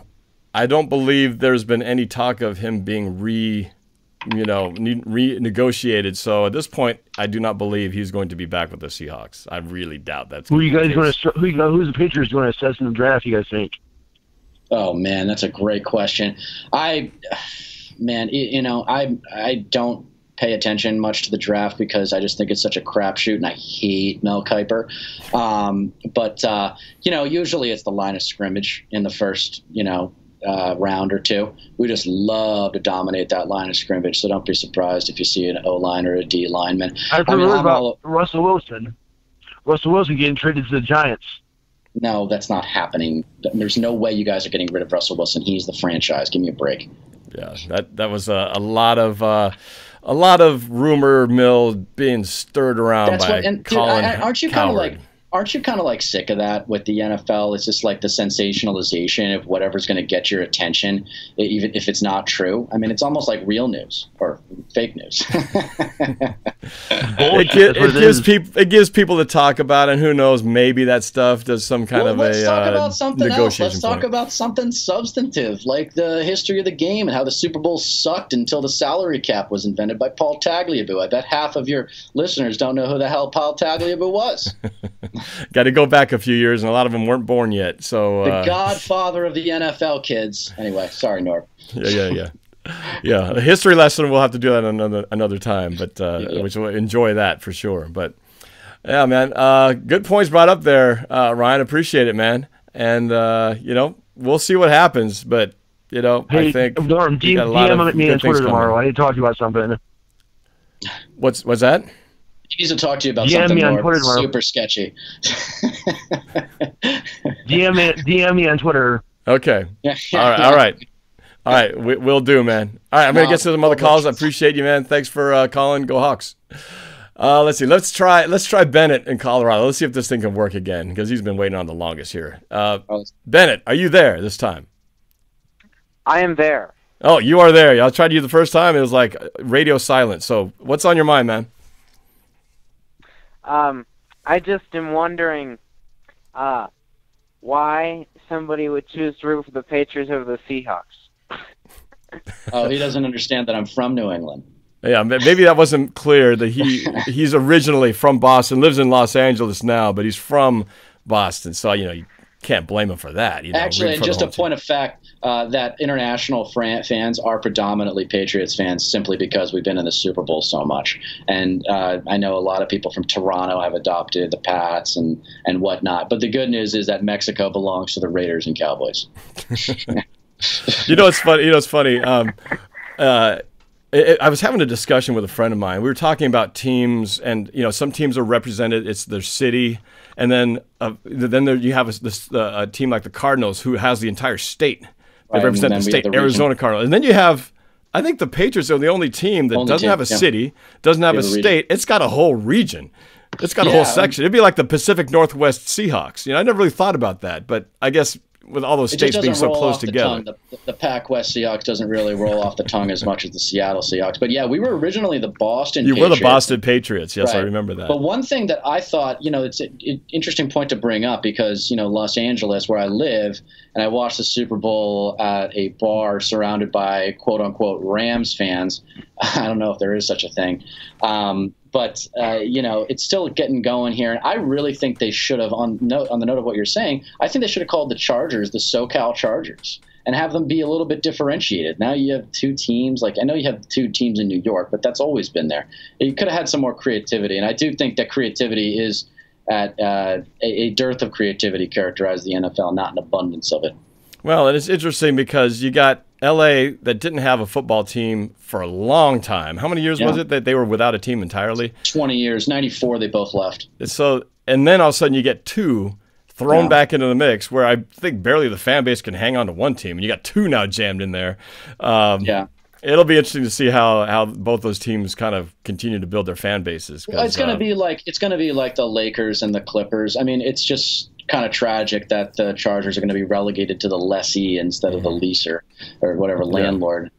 I don't believe there's been any talk of him being renegotiated. So at this point, I do not believe he's going to be back with the Seahawks. I really doubt that's. Who's the Patriots going to assess in the draft? You guys think? Oh man, that's a great question. I don't pay attention much to the draft because I just think it's such a crapshoot, and I hate Mel Kiper. But usually it's the line of scrimmage in the first, round or two. We just love to dominate that line of scrimmage, so don't be surprised if you see an O-line or a D lineman. I've heard about Russell Wilson. Russell Wilson getting traded to the Giants. No, that's not happening. There's no way you guys are getting rid of Russell Wilson. He's the franchise. Give me a break. Yeah, that was a lot of rumor mill being stirred around Colin Cowherd. Aren't you kind of like sick of that with the NFL? It's just like the sensationalization of whatever's going to get your attention, even if it's not true. I mean, it's almost like real news or fake news. It gives people to talk about, and who knows, maybe that stuff does some kind of let's talk about something else. Let's talk about something substantive, like the history of the game and how the Super Bowl sucked until the salary cap was invented by Paul Tagliabue. I bet half of your listeners don't know who the hell Paul Tagliabue was. Got to go back a few years, and a lot of them weren't born yet. So the godfather of the NFL, kids. Anyway, sorry, Norb. Yeah. A history lesson, we'll have to do that another time, but which we'll enjoy that for sure. But yeah, man, good points brought up there, Ryan. Appreciate it, man. And we'll see what happens. But I think Norm, DM me on Twitter tomorrow. I need to talk to you about something. What's that? He needs to talk to you about something more super sketchy. DM me on Twitter. Okay. All right. We'll do, man. All right, I'm gonna get to some other calls. I appreciate you, man. Thanks for calling. Go Hawks. Let's see. Let's try Bennett in Colorado. Let's see if this thing can work again, because he's been waiting on the longest here. Bennett, are you there this time? I am there. Oh, you are there. I tried you the first time. It was like radio silent. So what's on your mind, man? I just am wondering why somebody would choose to root for the Patriots over the Seahawks. Oh, he doesn't understand that I'm from New England. Yeah, maybe that wasn't clear. That he's originally from Boston, lives in Los Angeles now, but he's from Boston. So you can't blame him for that. Actually, and just a point of fact, that international fans are predominantly Patriots fans simply because we've been in the Super Bowl so much. And I know a lot of people from Toronto have adopted the Pats and whatnot. But the good news is that Mexico belongs to the Raiders and Cowboys. It's funny. I was having a discussion with a friend of mine. We were talking about teams, and some teams are represented. It's their city, and then you have a team like the Cardinals who has the entire state. They represent the state, Arizona Cardinals, and then you have. I think the Patriots are the only team that doesn't have a city, doesn't have a state. It's got a whole region. It's got a whole section. It'd be like the Pacific Northwest Seahawks. I never really thought about that, but I guess with all those states being so close together. The Pac West Seahawks doesn't really roll off the tongue as much as the Seattle Seahawks. But yeah, we were originally the Boston Patriots. You were the Boston Patriots. Yes, right. I remember that. But one thing that I thought, it's an interesting point to bring up because, Los Angeles, where I live, and I watched the Super Bowl at a bar surrounded by quote-unquote Rams fans. I don't know if there is such a thing. But it's still getting going here. And I really think they should have, on the note of what you're saying, I think they should have called the Chargers the SoCal Chargers and have them be a little bit differentiated. Now you have two teams. Like, I know you have two teams in New York, but that's always been there. You could have had some more creativity. And I do think that creativity is at a dearth of creativity characterized the NFL, not an abundance of it. Well, and it's interesting because you got L.A. that didn't have a football team for a long time. How many years was it that they were without a team entirely? 20 years. 94, they both left. So, and then all of a sudden you get two thrown back into the mix where I think barely the fan base can hang on to one team. And you got two now jammed in there. It'll be interesting to see how both those teams kind of continue to build their fan bases. Well, it's going to be like the Lakers and the Clippers. I mean, it's just kind of tragic that the Chargers are going to be relegated to the lessee instead of the leaser or whatever landlord.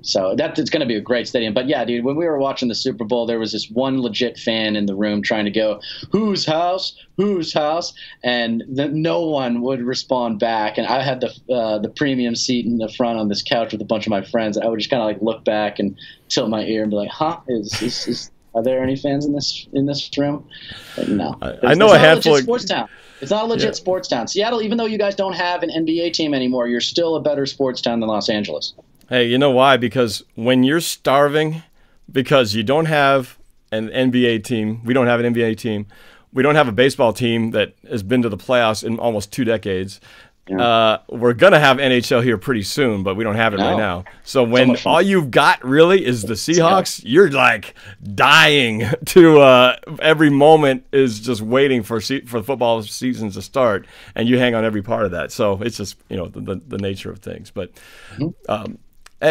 So it's going to be a great stadium. But yeah, dude, when we were watching the Super Bowl, there was this one legit fan in the room trying to go, whose house? Whose house? And no one would respond back. And I had the premium seat in the front on this couch with a bunch of my friends. I would just kind of like look back and tilt my ear and be like, huh? Are there any fans in this room? But no. I know a handful of sports town. It's not a legit sports town. Seattle, even though you guys don't have an NBA team anymore, you're still a better sports town than Los Angeles. Hey, you know why? Because when you're starving, because you don't have an NBA team, we don't have an NBA team, we don't have a baseball team that has been to the playoffs in almost 2 decades. We're going to have NHL here pretty soon, but we don't have it right now. So when all you've got really is the Seahawks, you're like dying to every moment is just waiting for football seasons to start, and you hang on every part of that. So it's just, the nature of things. But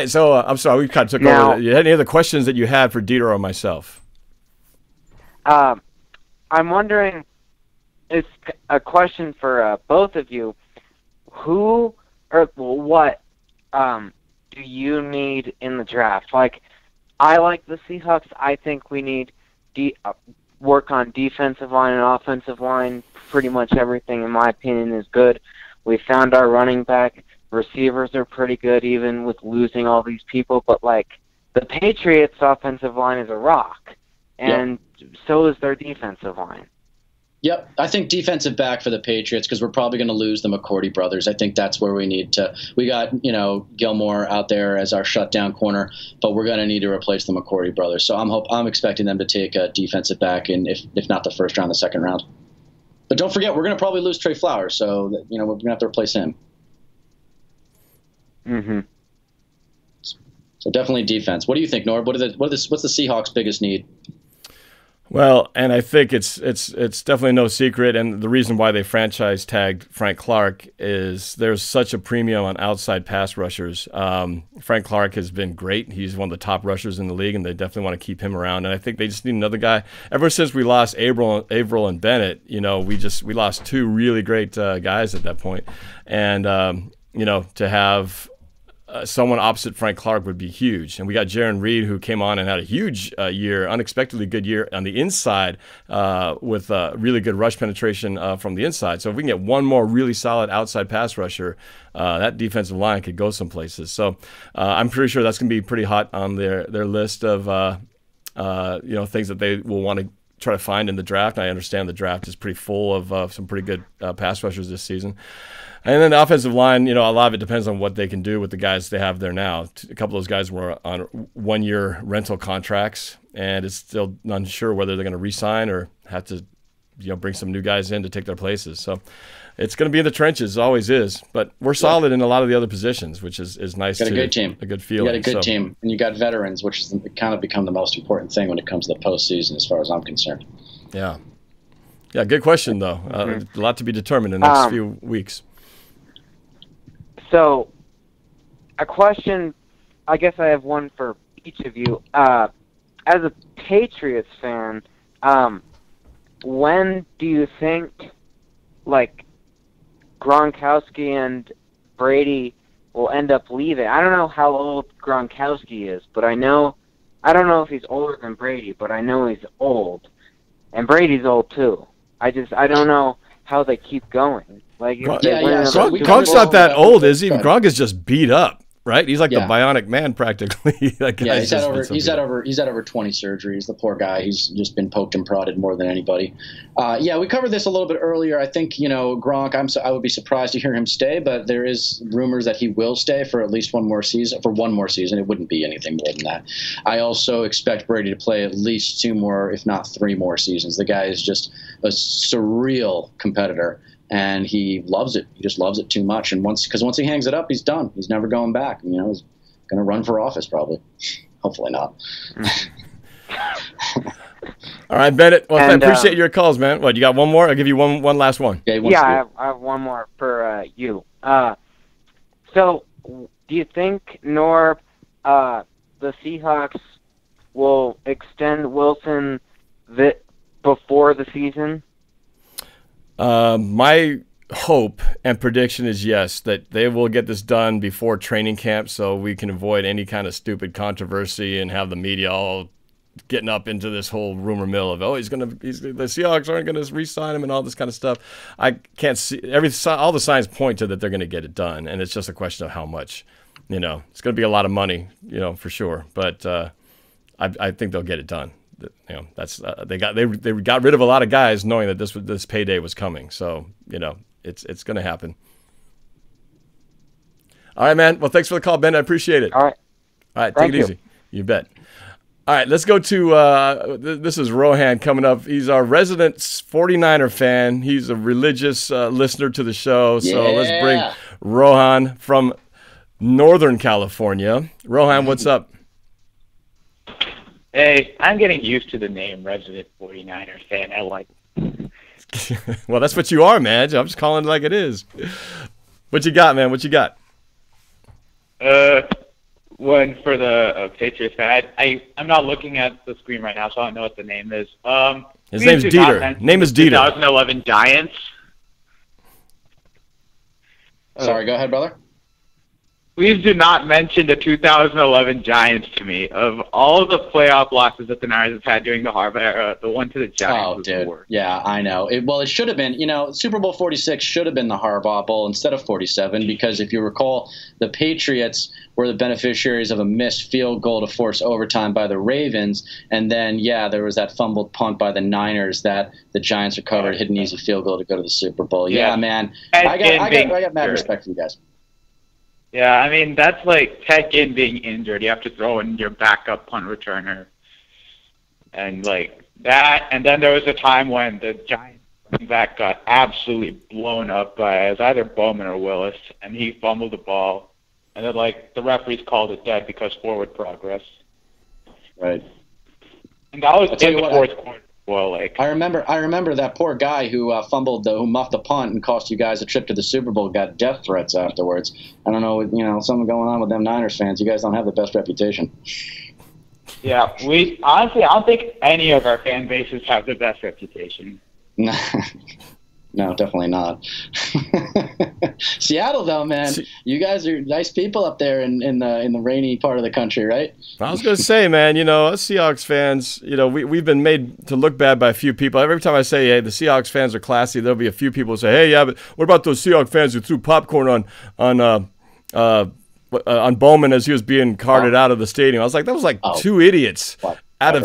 so I'm sorry, we kind of took over. You had any other questions that you had for Dieter or myself? I'm wondering, it's a question for both of you. Who or what do you need in the draft? Like, I like the Seahawks. I think we need work on defensive line and offensive line. Pretty much everything, in my opinion, is good. We found our running back. Receivers are pretty good, even with losing all these people. But, like, the Patriots' offensive line is a rock, and so is their defensive line. Yep, I think defensive back for the Patriots because we're probably going to lose the McCourty brothers. I think that's where we need to. We got Gilmore out there as our shutdown corner, but we're going to need to replace the McCourty brothers. So I'm expecting them to take a defensive back in if not the first round, the second round. But don't forget, we're going to probably lose Trey Flowers, so we're going to have to replace him. Mm-hmm. So definitely defense. What do you think, Norb? What's the Seahawks' biggest need? Well, and I think it's definitely no secret, and the reason why they franchise tagged Frank Clark is there's such a premium on outside pass rushers. Frank Clark has been great. He's one of the top rushers in the league, and they definitely want to keep him around. And I think they just need another guy. Ever since we lost Averill and Bennett, we lost two really great guys at that point. And to have someone opposite Frank Clark would be huge. And we got Jaron Reed, who came on and had a huge year, unexpectedly good year on the inside with really good rush penetration from the inside. So if we can get one more really solid outside pass rusher, that defensive line could go some places. So I'm pretty sure that's going to be pretty hot on their list of things that they will want to try to find in the draft. I understand the draft is pretty full of some pretty good pass rushers this season. And then the offensive line, a lot of it depends on what they can do with the guys they have there now. A couple of those guys were on 1-year rental contracts, and it's still unsure whether they're going to re-sign or have to bring some new guys in to take their places. So it's going to be in the trenches, always is. But we're solid in a lot of the other positions, which is nice. Got a good team. A good feeling. You got a good team, and you got veterans, which has kind of become the most important thing when it comes to the postseason, as far as I'm concerned. Yeah. Yeah, good question, though. A lot to be determined in the next few weeks. So, a question, I guess I have one for each of you. As a Patriots fan, when do you think, like, Gronkowski and Brady will end up leaving? I don't know how old Gronkowski is, but I don't know if he's older than Brady, but I know he's old. And Brady's old, too. I don't know how they keep going. Like, Gronk's not that old, is he? Gronk is just beat up, right? He's like the bionic man, practically. He's had over 20 surgeries. The poor guy. He's just been poked and prodded more than anybody. We covered this a little bit earlier. I think Gronk. I would be surprised to hear him stay, but there is rumors that he will stay for at least one more season. For one more season, it wouldn't be anything more than that. I also expect Brady to play at least 2 more, if not 3 more seasons. The guy is just a surreal competitor. And he loves it. He just loves it too much. And once he hangs it up, he's done. He's never going back. He's going to run for office probably. Hopefully not. All right, Bennett. Well, I appreciate your calls, man. What, you got one more? I'll give you one last one. I have one more for you. So, do you think, Norb, the Seahawks will extend Wilson before the season? My hope and prediction is yes, that they will get this done before training camp so we can avoid any kind of stupid controversy and have the media all getting up into this whole rumor mill of, the Seahawks aren't going to re-sign him and all this kind of stuff. I can't see all the signs point to that they're going to get it done, and it's just a question of how much. It's going to be a lot of money, for sure, but I think they'll get it done. That's they got rid of a lot of guys knowing that this payday was coming. So it's going to happen. All right, man. Well, thanks for the call, Ben. I appreciate it. All right. Take it easy. You bet. All right, let's go to this is Rohan coming up. He's our resident 49er fan. He's a religious listener to the show. So let's bring Rohan from Northern California. Rohan, what's up? Hey, I'm getting used to the name Resident 49er fan. I like it. Well, that's what you are, man. I'm just calling it like it is. What you got, man? What you got? One for the Patriots fan. I'm not looking at the screen right now, so I don't know what the name is. His name's Dieter. Name is Dieter. 2011 Giants. Sorry, go ahead, brother. Please do not mention the 2011 Giants to me. Of all the playoff losses that the Niners have had during the Harbaugh era, the one to the Giants was the worst. Yeah, I know. It should have been, Super Bowl 46 should have been the Harbaugh Bowl instead of 47 because if you recall, the Patriots were the beneficiaries of a missed field goal to force overtime by the Ravens. And then, there was that fumbled punt by the Niners that the Giants recovered, hit an easy field goal to go to the Super Bowl. Yeah, man. I got mad respect for you guys. Yeah, I mean, that's like Ted Ginn being injured. You have to throw in your backup punt returner. And like that. And then there was a time when the Giants running back got absolutely blown up by either Bowman or Willis, and he fumbled the ball. And then, the referees called it dead because forward progress. Right. And that was in the fourth quarter. Well, I remember that poor guy who who muffed the punt and cost you guys a trip to the Super Bowl, got death threats afterwards. I don't know, something going on with them Niners fans. You guys don't have the best reputation. Yeah, I don't think any of our fan bases have the best reputation. No, definitely not. Seattle, though, man, you guys are nice people up there in the rainy part of the country, right? I was going to say, man, us Seahawks fans, we've been made to look bad by a few people. Every time I say, hey, the Seahawks fans are classy, there'll be a few people who say, hey, yeah, but what about those Seahawks fans who threw popcorn on Bowman as he was being carted out of the stadium? I was like, that was two idiots. Out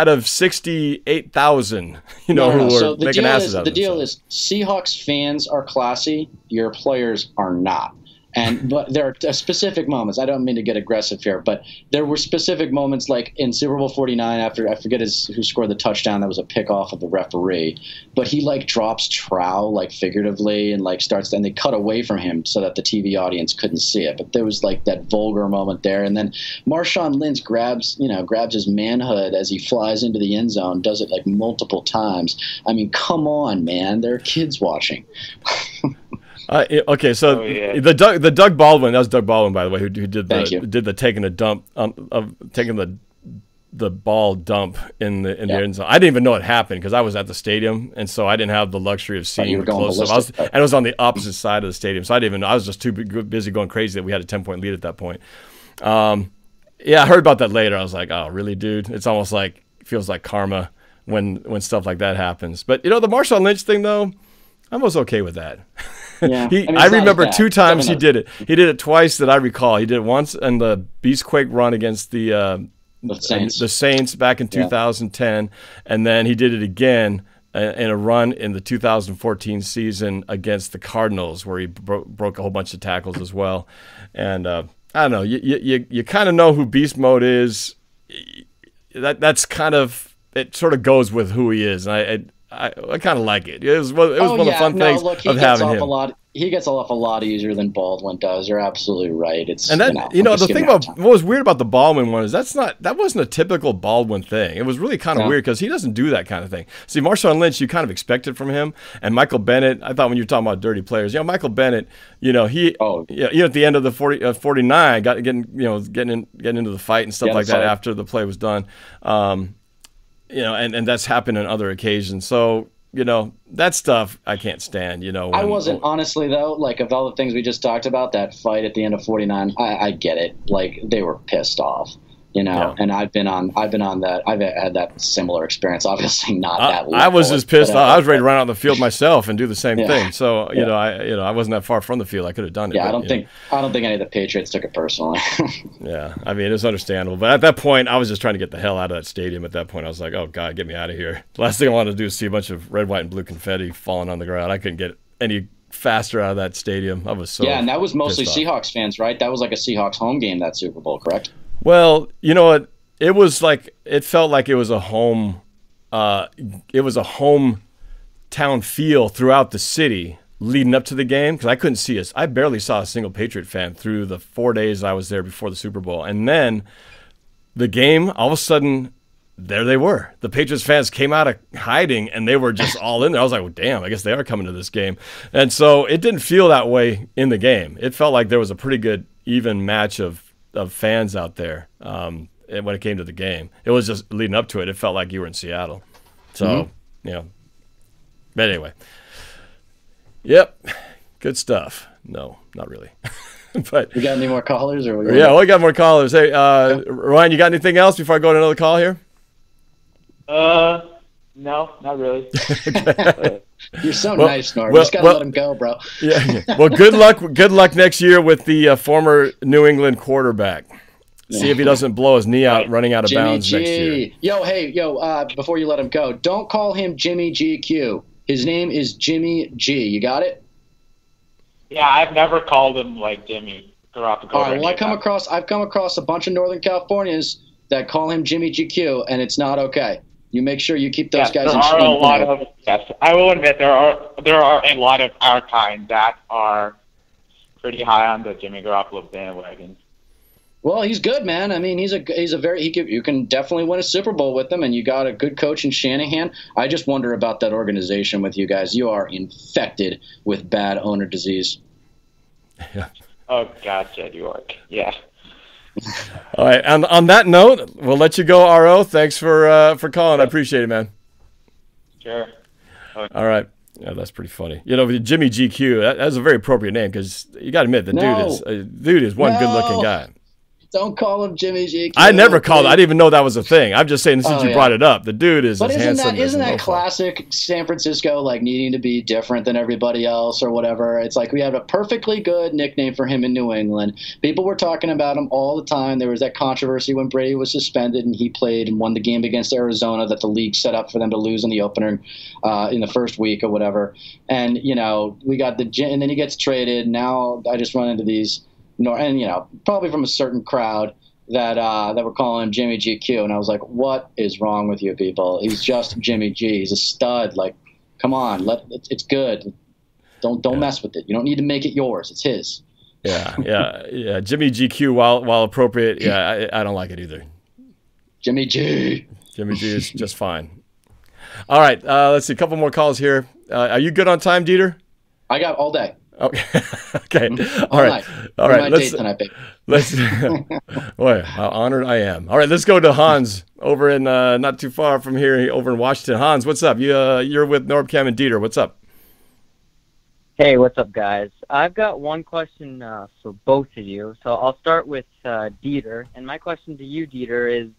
of 68,000, who were making asses out of themselves. The deal is Seahawks fans are classy. Your players are not. But there are specific moments. I don't mean to get aggressive here, but there were specific moments like in Super Bowl 49 after, I forget who scored the touchdown. That was a pick off of the referee, but he like drops trowel like figuratively and like starts, and they cut away from him so that the TV audience couldn't see it. But there was like that vulgar moment there. And then Marshawn Lynch grabs his manhood as he flies into the end zone, does it like multiple times. I mean, come on, man. There are kids watching. Okay, so the Doug Baldwin, that was Doug Baldwin, by the way, who did the taking a dump of taking the ball dump in the end zone. I didn't even know it happened because I was at the stadium, and so I didn't have the luxury of seeing close up. And it was on the opposite side of the stadium, so I didn't even know. I was just too busy going crazy that we had a 10-point lead at that point. Yeah, I heard about that later. I was like, oh, really, dude? It's almost like feels like karma when stuff like that happens. But the Marshawn Lynch thing, though, I was okay with that. Yeah. I remember 2 times he did it. He did it twice that I recall. He did it once in the Beastquake run against the Saints back in 2010, and then he did it again in a run in the 2014 season against the Cardinals, where he broke a whole bunch of tackles as well. And I don't know. You kind of know who Beast Mode is. That's kind of, it sort of goes with who he is. And I kind of like it. It was one of the fun things of having him. He gets off a lot easier than Baldwin does. You're absolutely right. It's and then the thing about what was weird about the Baldwin one is that wasn't a typical Baldwin thing. It was really kind of weird because he doesn't do that kind of thing. See, Marshawn Lynch, you kind of expected from him, and Michael Bennett. I thought when you were talking about dirty players, Michael Bennett, at the end of the 49, getting into the fight and stuff like that after the play was done. And that's happened on other occasions. So, that stuff I can't stand, I wasn't, honestly, though, like, of all the things we just talked about, that fight at the end of 49, I get it. Like, they were pissed off, and I've been on that. I've had that similar experience, obviously not that level. I was just pissed off. I was ready to run out on the field myself and do the same thing. So, I wasn't that far from the field. I could have done it. Yeah, I don't think any of the Patriots took it personally. Yeah, I mean, it was understandable. But at that point, I was just trying to get the hell out of that stadium. At that point, I was like, oh, God, get me out of here. The last thing I wanted to do is see a bunch of red, white, and blue confetti falling on the ground. I couldn't get any faster out of that stadium. I was so and that was mostly Seahawks fans, right? That was like a Seahawks home game, that Super Bowl, correct? Well, you know what? It was like, it felt like it was a home. It was a hometown feel throughout the city leading up to the game, because I couldn't see us. I barely saw a single Patriot fan through the 4 days I was there before the Super Bowl. And then the game, all of a sudden, there they were. The Patriots fans came out of hiding, and they were just all in there. I was like, well, damn, I guess they are coming to this game. And so it didn't feel that way in the game. It felt like there was a pretty good, even match of fans out there when it came to the game. It was just leading up to it. It felt like you were in Seattle. So, But anyway. Yep. Good stuff. No, not really. But we got any more callers? Or we got more callers. Hey, Ryan, you got anything else before I go to another call here? No, not really. You're so nice, Norb. You just gotta let him go, bro. Yeah. Well, good luck next year with the former New England quarterback. See if he doesn't blow his knee out running out of bounds next year. Before you let him go, don't call him Jimmy GQ. His name is Jimmy G. You got it? Yeah, I've never called him like Jimmy Garoppolo. All right, well, I've come across a bunch of Northern Californians that call him Jimmy GQ, and it's not okay. You make sure you keep those guys in check. Yes, I will admit there are a lot of our kind that are pretty high on the Jimmy Garoppolo bandwagon. Well, he's good, man. I mean, you can definitely win a Super Bowl with him, and you got a good coach in Shanahan. I just wonder about that organization with you guys. You are infected with bad owner disease. Yeah. Oh, gotcha, New York. Yeah. All right. And on that note, we'll let you go, RO. Thanks for calling. I appreciate it, man. Sure. Okay. All right. Yeah, that's pretty funny. Jimmy GQ. That's a very appropriate name because you got to admit the dude is one good-looking guy. Don't call him Jimmy GQ. I never called. I didn't even know that was a thing. I'm just saying since you yeah. brought it up, the dude is. But as handsome isn't as that classic San Francisco, like needing to be different than everybody else or whatever? It's like we have a perfectly good nickname for him in New England. People were talking about him all the time. There was that controversy when Brady was suspended and he played and won the game against Arizona that the league set up for them to lose in the opener in the first week or whatever. And we got and then he gets traded. Now I just run into these, and probably from a certain crowd that were calling him Jimmy GQ, and I was like, what is wrong with you people? He's just Jimmy G. He's a stud. Like, come on, it's good. Don't mess with it. You don't need to make it yours. It's his. Yeah. Jimmy GQ, while appropriate, I don't like it either. Jimmy G. Jimmy G is just fine. All right, let's see. A couple more calls here. Are you good on time, Dieter? I got all day. Okay. Okay. All right. Let's. Boy, how honored I am. All right, let's go to Hans over in not too far from here, over in Washington. Hans, what's up? You're with NorbCam and Dieter. What's up? Hey, what's up, guys? I've got one question for both of you. So I'll start with Dieter, and my question to you, Dieter, is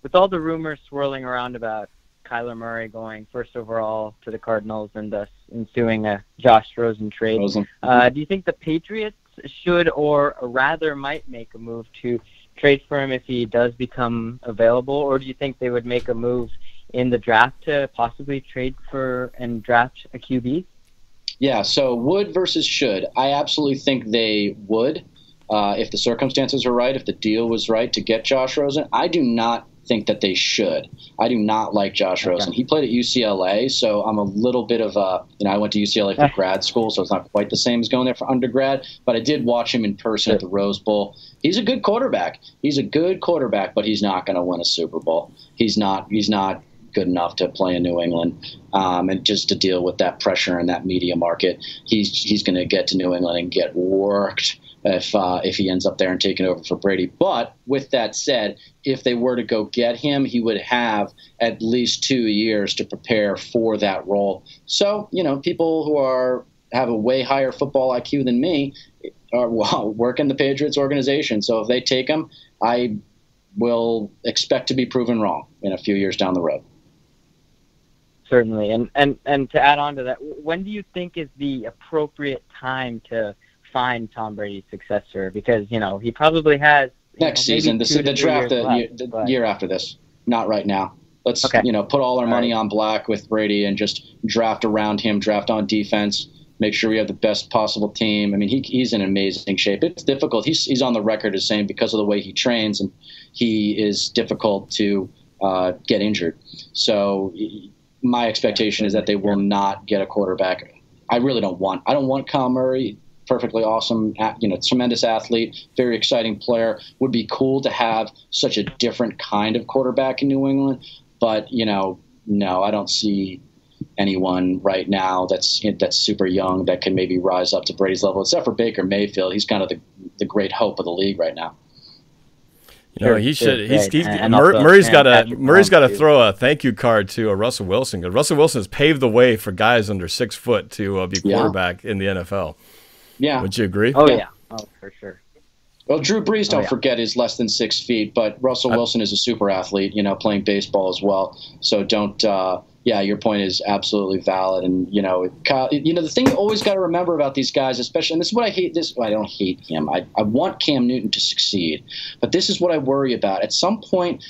with all the rumors swirling around about Kyler Murray going first overall to the Cardinals and thus ensuing a Josh Rosen trade. Do you think the Patriots should or rather might make a move to trade for him if he does become available, or do you think they would make a move in the draft to possibly trade for and draft a QB? Yeah, so would versus should. I absolutely think they would if the circumstances are right, if the deal was right to get Josh Rosen. I do not think that they should. I do not like Josh Rosen. He played at UCLA, so I'm a little bit of a, I went to UCLA for grad school, so it's not quite the same as going there for undergrad, but I did watch him in person at the Rose Bowl. He's a good quarterback. But he's not going to win a Super Bowl. He's not good enough to play in New England and just to deal with that pressure in that media market. He's going to get to New England and get worked if he ends up there and taking over for Brady. But with that said, if they were to go get him, he would have at least 2 years to prepare for that role. So, people who have a way higher football IQ than me work in the Patriots organization. So if they take him, I will expect to be proven wrong in a few years down the road. Certainly. And to add on to that, when do you think is the appropriate time to find Tom Brady's successor? Because, he probably has next season, the draft, the year after this, not right now. Let's, put all our money on black with Brady and just draft around him, draft on defense, make sure we have the best possible team. I mean, he's in amazing shape. It's difficult. He's on the record as saying because of the way he trains and he is difficult to get injured. So my expectation is that they will not get a quarterback. I don't want Kyle Murray. Perfectly awesome, tremendous athlete, very exciting player. Would be cool to have such a different kind of quarterback in New England. But, no, I don't see anyone right now that's super young that can maybe rise up to Brady's level, except for Baker Mayfield. He's kind of the great hope of the league right now. He should. Murray's got to throw a thank you card to Russell Wilson, because Russell Wilson has paved the way for guys under 6 foot to be quarterback in the NFL. Yeah. Would you agree? Oh, yeah. Oh, for sure. Well, Drew Brees, don't forget, is less than 6 feet, but Russell Wilson is a super athlete, playing baseball as well. So don't, your point is absolutely valid. And, Kyle, the thing you always got to remember about these guys, especially, and this is what I hate, I don't hate him. I want Cam Newton to succeed, but this is what I worry about. At some point,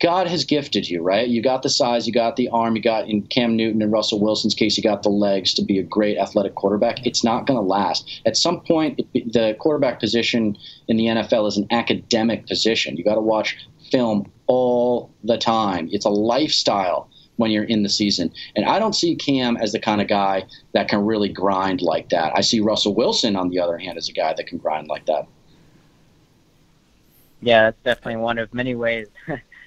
God has gifted you, right? You got the size, you got the arm, you got, in Cam Newton and Russell Wilson's case, you got the legs to be a great athletic quarterback. It's not going to last. At some point, the quarterback position in the NFL is an academic position. You got to watch film all the time. It's a lifestyle when you're in the season. And I don't see Cam as the kind of guy that can really grind like that. I see Russell Wilson, on the other hand, as a guy that can grind like that. Yeah, that's definitely one of many ways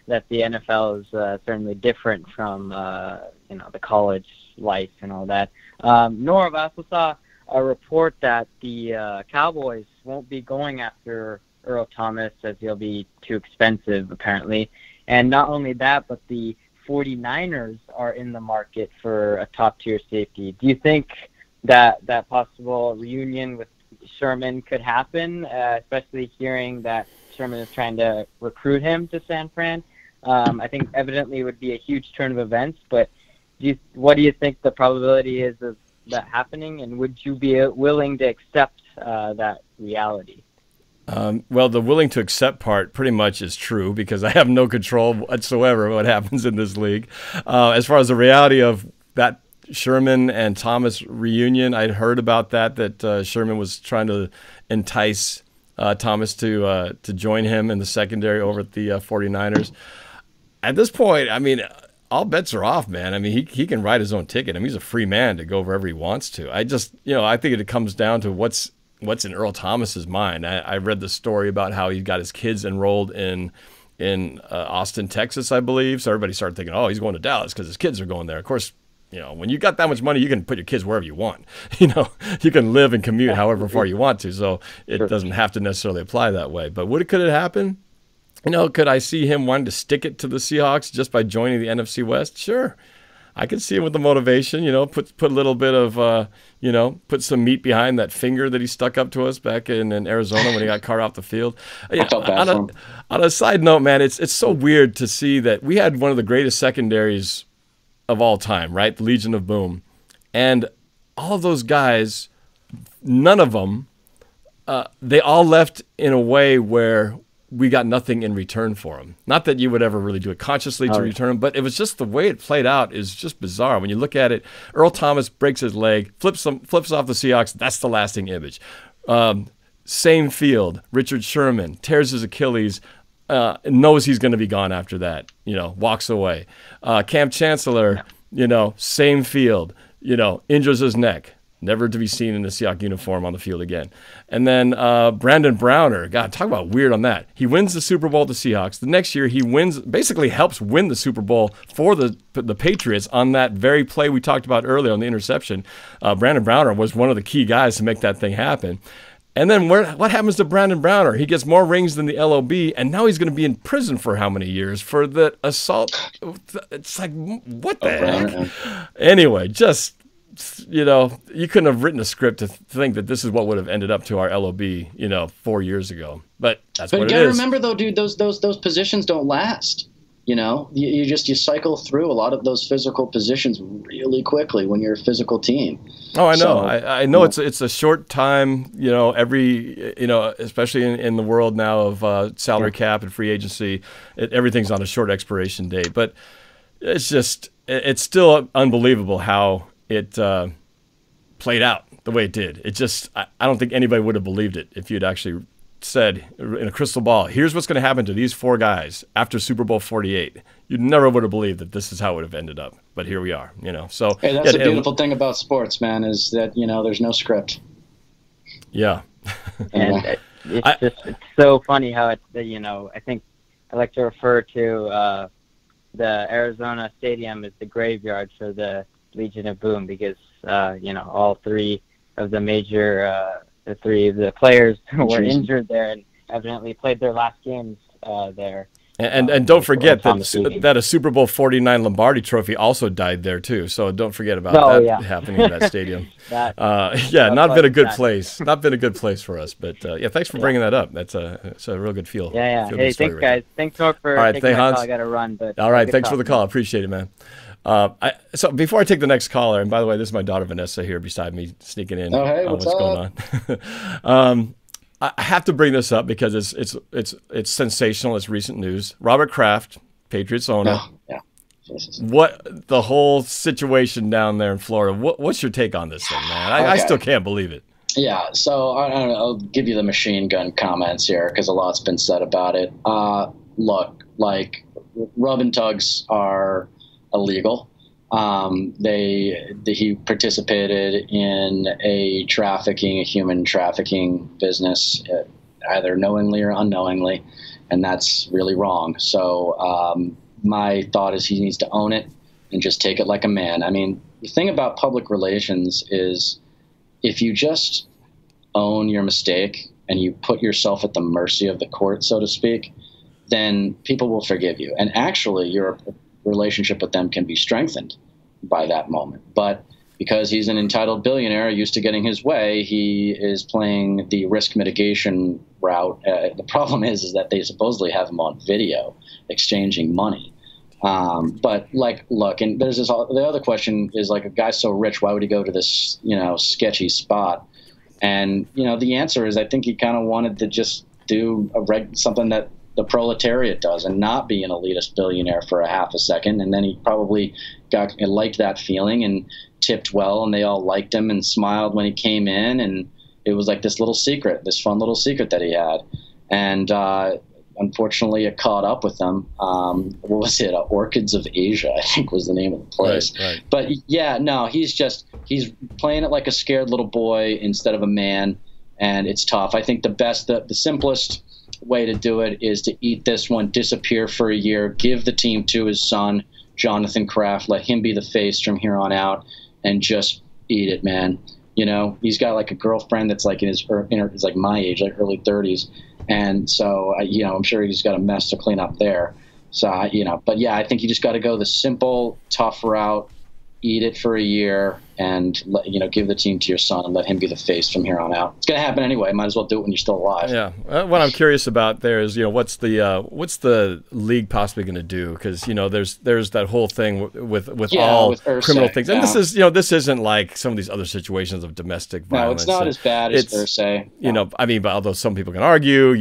that the NFL is certainly different from, the college life and all that. Norb, I also saw a report that the Cowboys won't be going after Earl Thomas as he'll be too expensive, apparently. And not only that, but the 49ers are in the market for a top-tier safety. Do you think that possible reunion with Sherman could happen, especially hearing that Sherman is trying to recruit him to San Fran. I think evidently it would be a huge turn of events, but what do you think the probability is of that happening, and would you be willing to accept that reality? Well, the willing to accept part pretty much is true because I have no control whatsoever what happens in this league. As far as the reality of that Sherman and Thomas reunion, I'd heard about that Sherman was trying to entice Thomas to join him in the secondary over at the 49ers. At this point, I mean, all bets are off, man. I mean, he can write his own ticket. I mean, he's a free man to go wherever he wants to. I just, I think it comes down to what's in Earl Thomas's mind. I read the story about how he got his kids enrolled in Austin, Texas, I believe. So everybody started thinking, oh, he's going to Dallas because his kids are going there. Of course, when you got that much money, you can put your kids wherever you want. You can live and commute however far you want to. So it doesn't have to necessarily apply that way. But could it happen? Could I see him wanting to stick it to the Seahawks just by joining the NFC West? Sure. I could see him with the motivation, put a little bit of, put some meat behind that finger that he stuck up to us back in Arizona when he got carted off the field. On a side note, man, it's so weird to see that we had one of the greatest secondaries of all time, right? The Legion of Boom. And all of those guys, none of them, they all left in a way where we got nothing in return for him. Not that you would ever really do it consciously to return him, but it was just the way it played out is just bizarre. When you look at it, Earl Thomas breaks his leg, flips off the Seahawks. That's the lasting image. Same field, Richard Sherman tears his Achilles, knows he's going to be gone after that, walks away. Cam Chancellor, same field, injures his neck. Never to be seen in the Seahawks uniform on the field again. And then Brandon Browner, God, talk about weird on that. He wins the Super Bowl with the Seahawks. The next year, he basically helps win the Super Bowl for the Patriots on that very play we talked about earlier on the interception. Brandon Browner was one of the key guys to make that thing happen. And then what happens to Brandon Browner? He gets more rings than the LOB, and now he's going to be in prison for how many years? For the assault? It's like, what the heck? Anyway, just... you couldn't have written a script to think that this is what would have ended up to our LOB, 4 years ago. But that's what it is. But you got to remember, though, dude, those positions don't last. You cycle through a lot of those physical positions really quickly when you're a physical team. Oh, I know. So, I know it's a short time. Especially in the world now of salary cap and free agency, everything's on a short expiration date. But it's still unbelievable how it played out the way it did. I don't think anybody would have believed it if you'd actually said in a crystal ball, here's what's going to happen to these four guys after Super Bowl 48. You never would have believed that this is how it would have ended up. But here we are, So hey, that's the beautiful thing about sports, man, is that, there's no script. Yeah. And it's so funny how I think I like to refer to the Arizona Stadium as the graveyard for the Legion of Boom because all three of the major the players were injured there and evidently played their last games there. And don't forget that a Super Bowl 49 Lombardi trophy also died there too. So don't forget about happening in that stadium. Not been a good place. Not been a good place for us. But thanks for bringing that up. It's a real good feel. Yeah. Hey, thanks guys. Thanks Norb for taking my call. I got to run. But all right, thanks for the call. Appreciate it, man. So before I take the next caller, and by the way, this is my daughter Vanessa here beside me sneaking in. Oh, hey, what's going on? I have to bring this up because it's sensational. It's recent news. Robert Kraft, Patriots owner. Oh, yeah. Jesus. What the whole situation down there in Florida? What's your take on this thing, man? I still can't believe it. Yeah, so I don't know, I'll give you the machine gun comments here because a lot's been said about it. Look, rub and tugs are illegal. He participated in a human trafficking business, either knowingly or unknowingly, and that's really wrong. So my thought is he needs to own it and just take it like a man. I mean, the thing about public relations is if you just own your mistake and you put yourself at the mercy of the court, so to speak, then people will forgive you. And actually, your relationship with them can be strengthened by that moment. But because he's an entitled billionaire used to getting his way, he is playing the risk mitigation route. The problem is that they supposedly have him on video exchanging money. But like, look, and there's this. The other question is like, a guy so rich, why would he go to this, sketchy spot? And the answer is, I think he kind of wanted to just do something that the proletariat does, and not be an elitist billionaire for a half a second. And then he probably liked that feeling and tipped well, and they all liked him and smiled when he came in, and it was like this little secret, this fun little secret that he had. And unfortunately, it caught up with them. What was it? Orchids of Asia, I think was the name of the place. Right. But yeah, no, he's playing it like a scared little boy instead of a man, and it's tough. I think the simplest way to do it is to eat this one, disappear for a year, give the team to his son, Jonathan Kraft, let him be the face from here on out, and just eat it, man. He's got like a girlfriend that's like is like my age, like early 30s. And so, I'm sure he's got a mess to clean up there. So, but yeah, I think you just got to go the simple, tough route, eat it for a year, and give the team to your son and let him be the face from here on out. It's going to happen anyway. Might as well do it when you're still alive. Yeah. What I'm curious about there is, what's the league possibly going to do? Because there's that whole thing with all criminal things, and this isn't like some of these other situations of domestic violence. No, it's not as bad as Ursay. But although some people can argue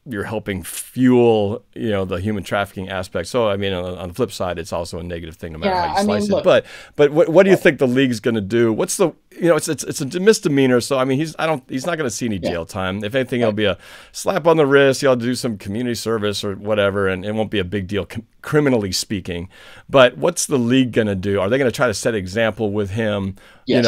you're helping fuel, the human trafficking aspect. So, on the flip side, it's also a negative thing no matter how you slice it. But what do you think the league's going to do? What's the, it's a misdemeanor. So, he's not going to see any jail time. If anything, it'll be a slap on the wrist. He'll do some community service or whatever, and it won't be a big deal, criminally speaking. But what's the league going to do? Are they going to try to set an example with him? Yes.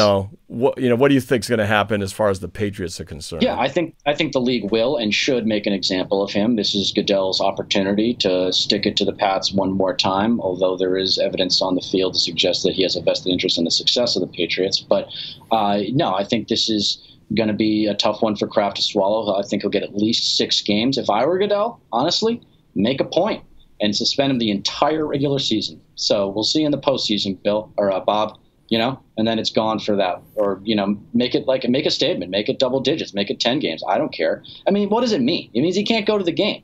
What do you think is going to happen as far as the Patriots are concerned? Yeah, I think the league will and should make an example of him. This is Goodell's opportunity to stick it to the Pats one more time, although there is evidence on the field to suggest that he has a vested interest in the success of the Patriots. But no, I think this is going to be a tough one for Kraft to swallow. I think he'll get at least 6 games. If I were Goodell, honestly, make a point and suspend him the entire regular season. So we'll see in the postseason, Bill or Bob. And then it's gone for that. Or, make a statement, make it double digits, make it 10 games. I don't care. What does it mean? It means he can't go to the game.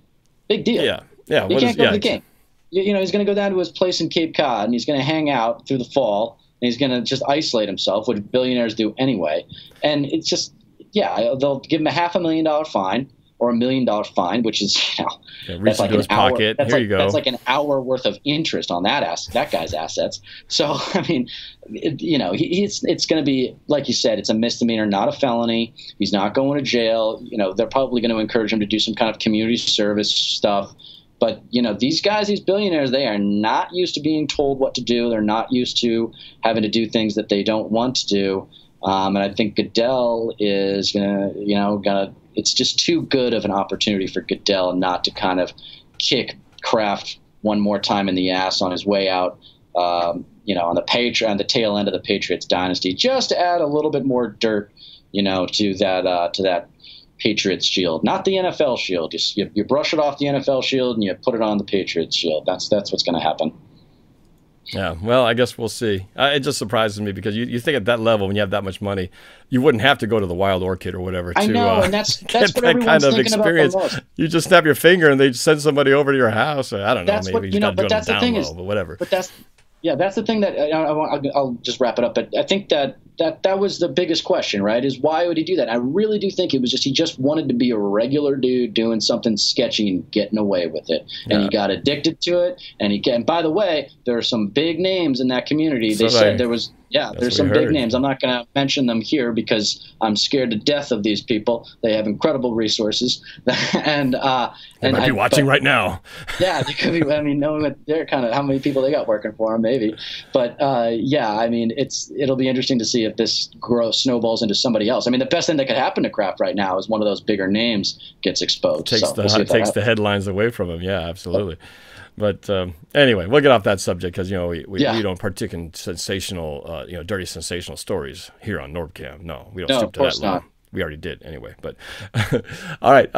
Big deal. Yeah. He can't go to the game. He's going to go down to his place in Cape Cod, and he's going to hang out through the fall, and he's going to just isolate himself, which billionaires do anyway. And it's just, they'll give him a $500,000 fine or $1 million fine, which is, that's like an hour. Pocket. Here you go. That's like an hour worth of interest on that guy's assets. So, it's going to be, like you said, it's a misdemeanor, not a felony. He's not going to jail. They're probably going to encourage him to do some kind of community service stuff. But, these guys, these billionaires, they are not used to being told what to do. They're not used to having to do things that they don't want to do. And I think Goodell is it's just too good of an opportunity for Goodell not to kind of kick Kraft one more time in the ass on his way out, on the tail end of the Patriots dynasty, just to add a little bit more dirt, to that Patriots shield, not the NFL shield. You brush it off the NFL shield and you put it on the Patriots shield. That's what's going to happen. Yeah, well, I guess we'll see. It just surprises me because you think at that level, when you have that much money, you wouldn't have to go to the Wild Orchid or whatever I know, and that's get what that kind of experience. About the most. You just snap your finger and they send somebody over to your house. Or, I don't know, that's maybe what, you got to do it that's on the down thing low, but whatever. But that's the thing that I'll just wrap it up. But I think that was the biggest question, right? Is why would he do that? I really do think it was he just wanted to be a regular dude doing something sketchy and getting away with it. And he got addicted to it. And by the way, there are some big names in that community. They said there was there's some big names. I'm not going to mention them here because I'm scared to death of these people. They have incredible resources, and they might be watching right now. Yeah, they could be. Knowing what they're kind of how many people they got working for them, maybe. But it'll be interesting to see if this snowballs into somebody else. The best thing that could happen to Kraft right now is one of those bigger names gets exposed. Takes the headlines away from him. Yeah, absolutely. But anyway, we'll get off that subject because we don't partake in sensational, dirty sensational stories here on NorbCam. No, we don't stoop to that level. We already did anyway. But all right,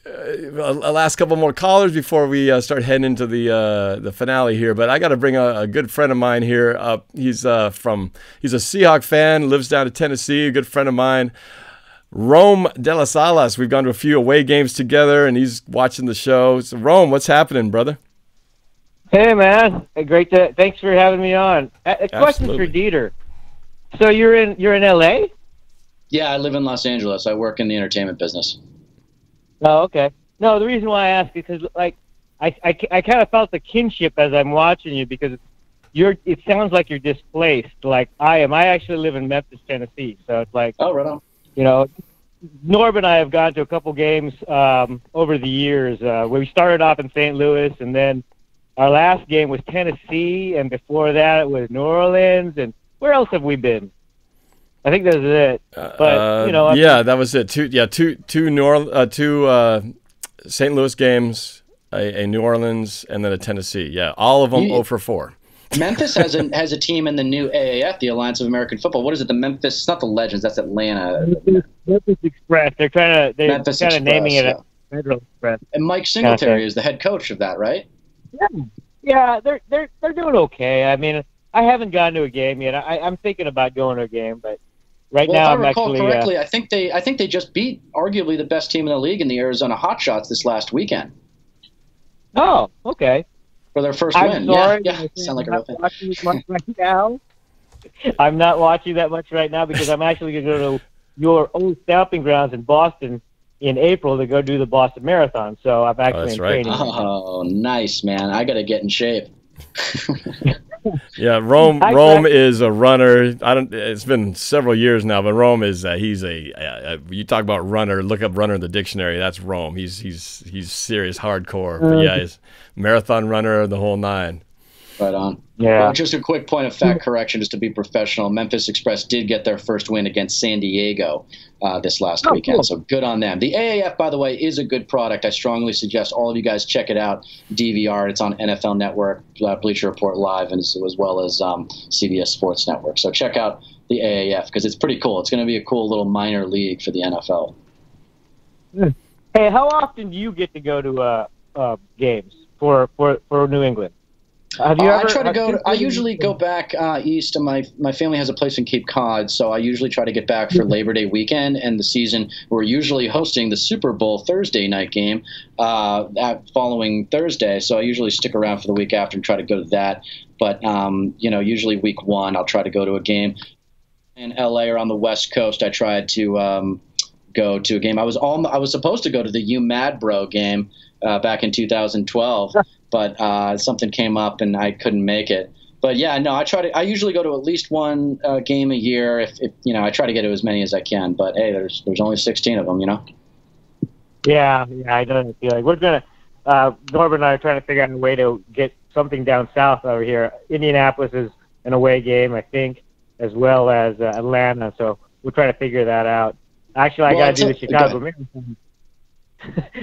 last couple more callers before we start heading into the finale here. But I got to bring a good friend of mine here up. He's a Seahawks fan, lives down in Tennessee. A good friend of mine. Rome De La Salas. We've gone to a few away games together, and he's watching the show. So, Rome, what's happening, brother? Hey, man. Thanks for having me on. A question for Dieter. So you're in LA? Yeah, I live in Los Angeles. I work in the entertainment business. Oh, okay. No, the reason why I ask is because, like, I kind of felt the kinship as I'm watching you because it sounds like you're displaced, like I am. I actually live in Memphis, Tennessee, so it's like, oh, right on. You know, Norb and I have gone to a couple games over the years. We started off in St. Louis, and then our last game was Tennessee, and before that it was New Orleans. And where else have we been? I think that's it. But you know, that was it. Two St. Louis games, a New Orleans, and then a Tennessee. Yeah, all of them 0 for 4. Memphis has a team in the new AAF, the Alliance of American Football. What is it? The Memphis? It's not the Legends. That's Atlanta. Memphis Express. They're kind of naming it Federal Express. And Mike Singletary is the head coach of that, right? Yeah, they're doing okay. I mean, I haven't gone to a game yet. I'm thinking about going to a game, but right now if I recall correctly, I think they just beat arguably the best team in the league in the Arizona Hotshots this last weekend. Oh, okay. For their first I'm win. Sorry, yeah. Sound like a real fan. Right now. I'm not watching that much right now because I'm actually going to go to your old stomping grounds in Boston in April to go do the Boston Marathon. So I'm actually in training. Oh, nice, man. I got to get in shape. Yeah, Rome is a runner. It's been several years now, but Rome is he's you talk about runner, look up runner in the dictionary. That's Rome. He's serious hardcore. But yeah, he's marathon runner, the whole nine. Right on. Yeah. Well, just a quick point of fact correction, just to be professional. Memphis Express did get their first win against San Diego this last weekend, cool. So good on them. The AAF, by the way, is a good product. I strongly suggest all of you guys check it out. DVR, it's on NFL Network, Bleacher Report Live, and as well as CBS Sports Network. So check out the AAF because it's pretty cool. It's going to be a cool little minor league for the NFL. Hey, how often do you get to go to games for New England? Have you ever, I usually go back east, and my family has a place in Cape Cod, so I usually try to get back for Labor Day weekend and the season. We're usually hosting the Super Bowl Thursday night game that following Thursday, so I usually stick around for the week after and try to go to that. But usually week one, I'll try to go to a game. In LA or on the West Coast, I tried to go to a game. I was supposed to go to the UMad Bro game back in 2012. But something came up and I couldn't make it. But yeah, no, I usually go to at least one game a year. If I try to get to as many as I can. But hey, there's only 16 of them, Yeah, I don't feel like we're gonna. Norb and I are trying to figure out a way to get something down south over here. Indianapolis is an away game, I think, as well as Atlanta. So we'll try to figure that out. Actually, I got to do the Chicago Marathon.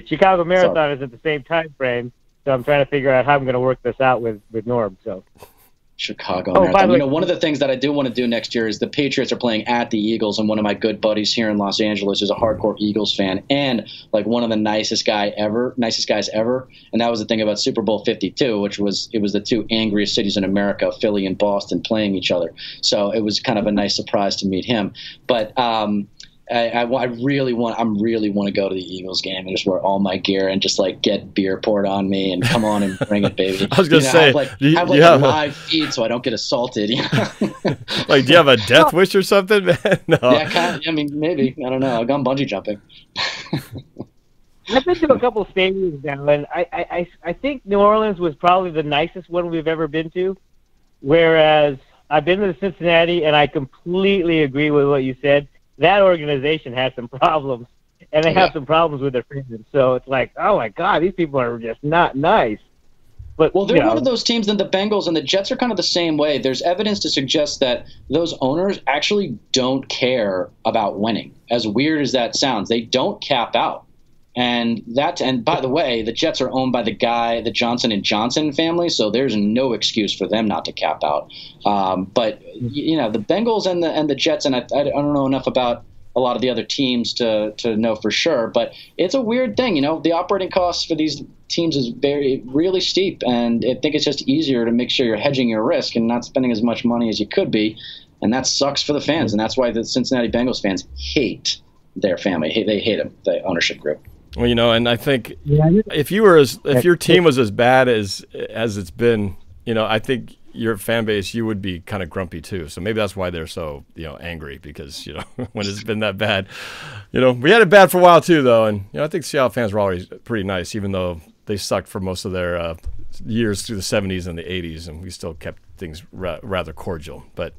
Chicago Marathon is at the same time frame. So I'm trying to figure out how I'm going to work this out with Norb. So Chicago Marathon. One of the things that I do want to do next year is the Patriots are playing at the Eagles, and one of my good buddies here in Los Angeles is a hardcore Eagles fan and like one of the nicest guys ever. And that was the thing about Super Bowl 52, which was the two angriest cities in America, Philly and Boston, playing each other. So it was kind of a nice surprise to meet him. But I really want to go to the Eagles game and just wear all my gear and just like get beer poured on me and come on and bring it, baby. I was gonna say, have a live feed so I don't get assaulted. Like, do you have a death wish or something, man? No. Yeah, maybe. I don't know. I've gone bungee jumping. I've been to a couple stadiums now, and I think New Orleans was probably the nicest one we've ever been to. Whereas I've been to Cincinnati, and I completely agree with what you said. That organization has some problems, and they have some problems with their fans. So it's like, oh my God, these people are just not nice. But they're one of those teams, and the Bengals and the Jets are kind of the same way. There's evidence to suggest that those owners actually don't care about winning. As weird as that sounds, they don't cap out. And by the way, the Jets are owned by the Johnson & Johnson family, so there's no excuse for them not to cap out. But the Bengals and the Jets, and I don't know enough about a lot of the other teams to know for sure, but it's a weird thing. The operating costs for these teams is really steep, and I think it's just easier to make sure you're hedging your risk and not spending as much money as you could be, and that sucks for the fans, and that's why the Cincinnati Bengals fans hate their family. They hate him, the ownership group. Well, and I think if your team was as bad as it's been, I think your fan base, you would be kind of grumpy too. So maybe that's why they're so, angry, because, when it's been that bad, we had it bad for a while too, though. And, I think Seattle fans were always pretty nice, even though they sucked for most of their years through the 70s and the 80s, and we still kept things rather cordial. But,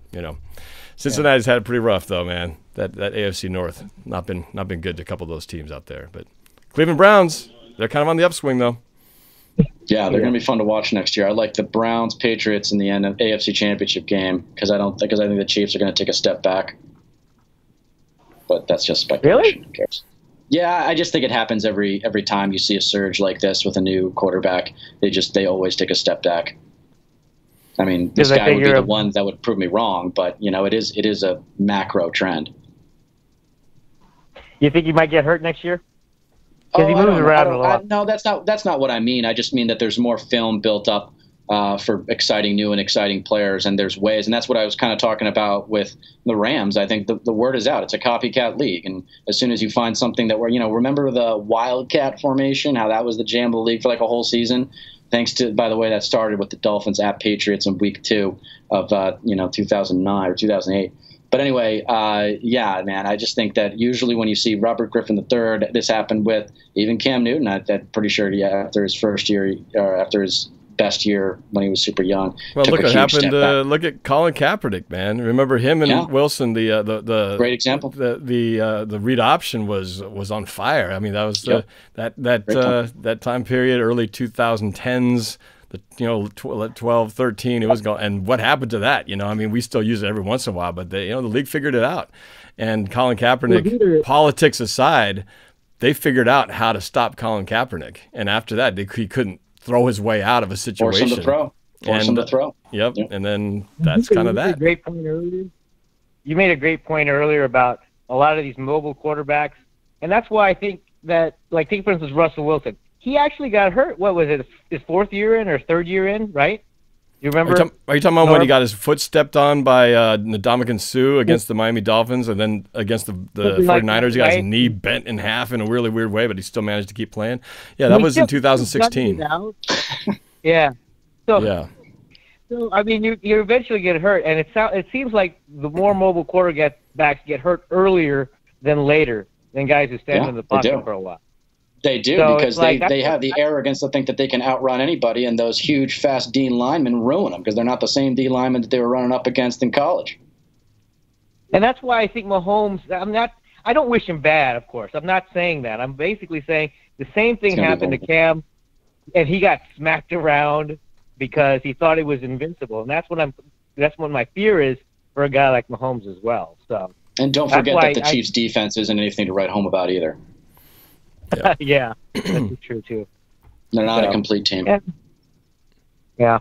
Cincinnati's had it pretty rough, though, man. That AFC North, not been good to a couple of those teams out there. But Cleveland Browns, they're kind of on the upswing, though. Yeah, they're going to be fun to watch next year. I like the Browns, Patriots in the end of AFC Championship game because I think the Chiefs are going to take a step back. But that's just speculation. Really? Who cares? Yeah, I just think it happens every time you see a surge like this with a new quarterback. They always take a step back. I mean, this guy would be the one that would prove me wrong, but it is a macro trend. You think he might get hurt next year? Because he moves around a lot. No, that's not what I mean. I just mean that there's more film built up for new and exciting players, and there's ways, and that's what I was kind of talking about with the Rams. I think the word is out. It's a copycat league, and as soon as you find something that remember the Wildcat formation, how that was the jam of the league for like a whole season. Thanks to, by the way, that started with the Dolphins at Patriots in week 2 of 2009 or 2008. But anyway, yeah, man, I just think that usually when you see Robert Griffin III, this happened with even Cam Newton. I'm pretty sure, after his first year, or after his best year when he was super young. Well, look what happened. Look at Colin Kaepernick, man. Remember him and Wilson? The great example. The read option was on fire. I mean, that was that time period, early 2010s. 12, 13, it was going. And what happened to that? I mean, we still use it every once in a while, but the league figured it out. And Colin Kaepernick, politics aside, they figured out how to stop Colin Kaepernick. And after that, he couldn't throw his way out of a situation. Force him to throw. Yep. And then that's kind of that. You made a great point earlier about a lot of these mobile quarterbacks. And that's why I think that, take for instance, Russell Wilson. He actually got hurt. What was it? His 4th year in or 3rd year in, right? You remember? Are you talking about when he got his foot stepped on by Ndamukong Suh against the Miami Dolphins, and then against the 49ers, he got his knee bent in half in a really weird way, but he still managed to keep playing? Yeah, that was in 2016. Yeah. So I mean, you eventually get hurt, and it seems like the more mobile quarterbacks get hurt earlier than later than guys who stand in the pocket for a while. They do, because they have the arrogance to think that they can outrun anybody, and those huge, fast D linemen ruin them because they're not the same D linemen that they were running up against in college. And that's why I think Mahomes, I don't wish him bad, of course. I'm not saying that. I'm basically saying the same thing happened to Cam, and he got smacked around because he thought he was invincible. And that's what my fear is for a guy like Mahomes as well. So. And don't forget that the Chiefs' defense isn't anything to write home about either. Yeah, that's true too. They're not a complete team. Yeah.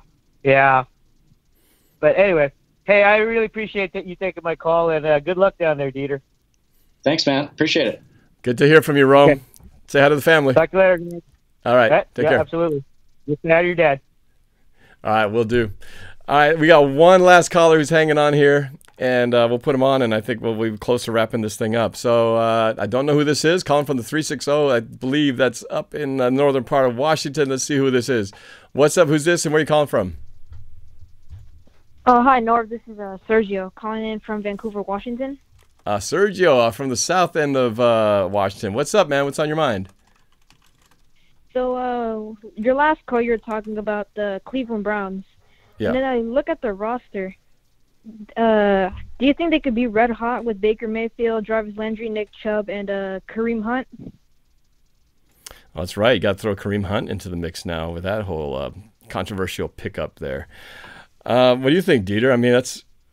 But anyway, hey, I really appreciate you taking my call, and good luck down there, Dieter. Thanks, man. Appreciate it. Good to hear from you, Rome. Okay. Say hi to the family. Talk to you later, guys. All right. Take care. Absolutely. Just say hi to your dad. All right, we'll do. All right, we got one last caller who's hanging on here. And we'll put him on, and I think we'll be close to wrapping this thing up. So I don't know who this is. Calling from the 360. I believe that's up in the northern part of Washington. Let's see who this is. What's up? Who's this, and where are you calling from? Oh, hi, Norb. This is Sergio calling in from Vancouver, Washington. Sergio from the south end of Washington. What's up, man? What's on your mind? So your last call, you were talking about the Cleveland Browns. Yeah. And then I look at the roster. Do you think they could be red hot with Baker Mayfield, Jarvis Landry, Nick Chubb, and Kareem Hunt? Well, that's right. You got to throw Kareem Hunt into the mix now with that whole controversial pickup there. What do you think, Dieter? I mean,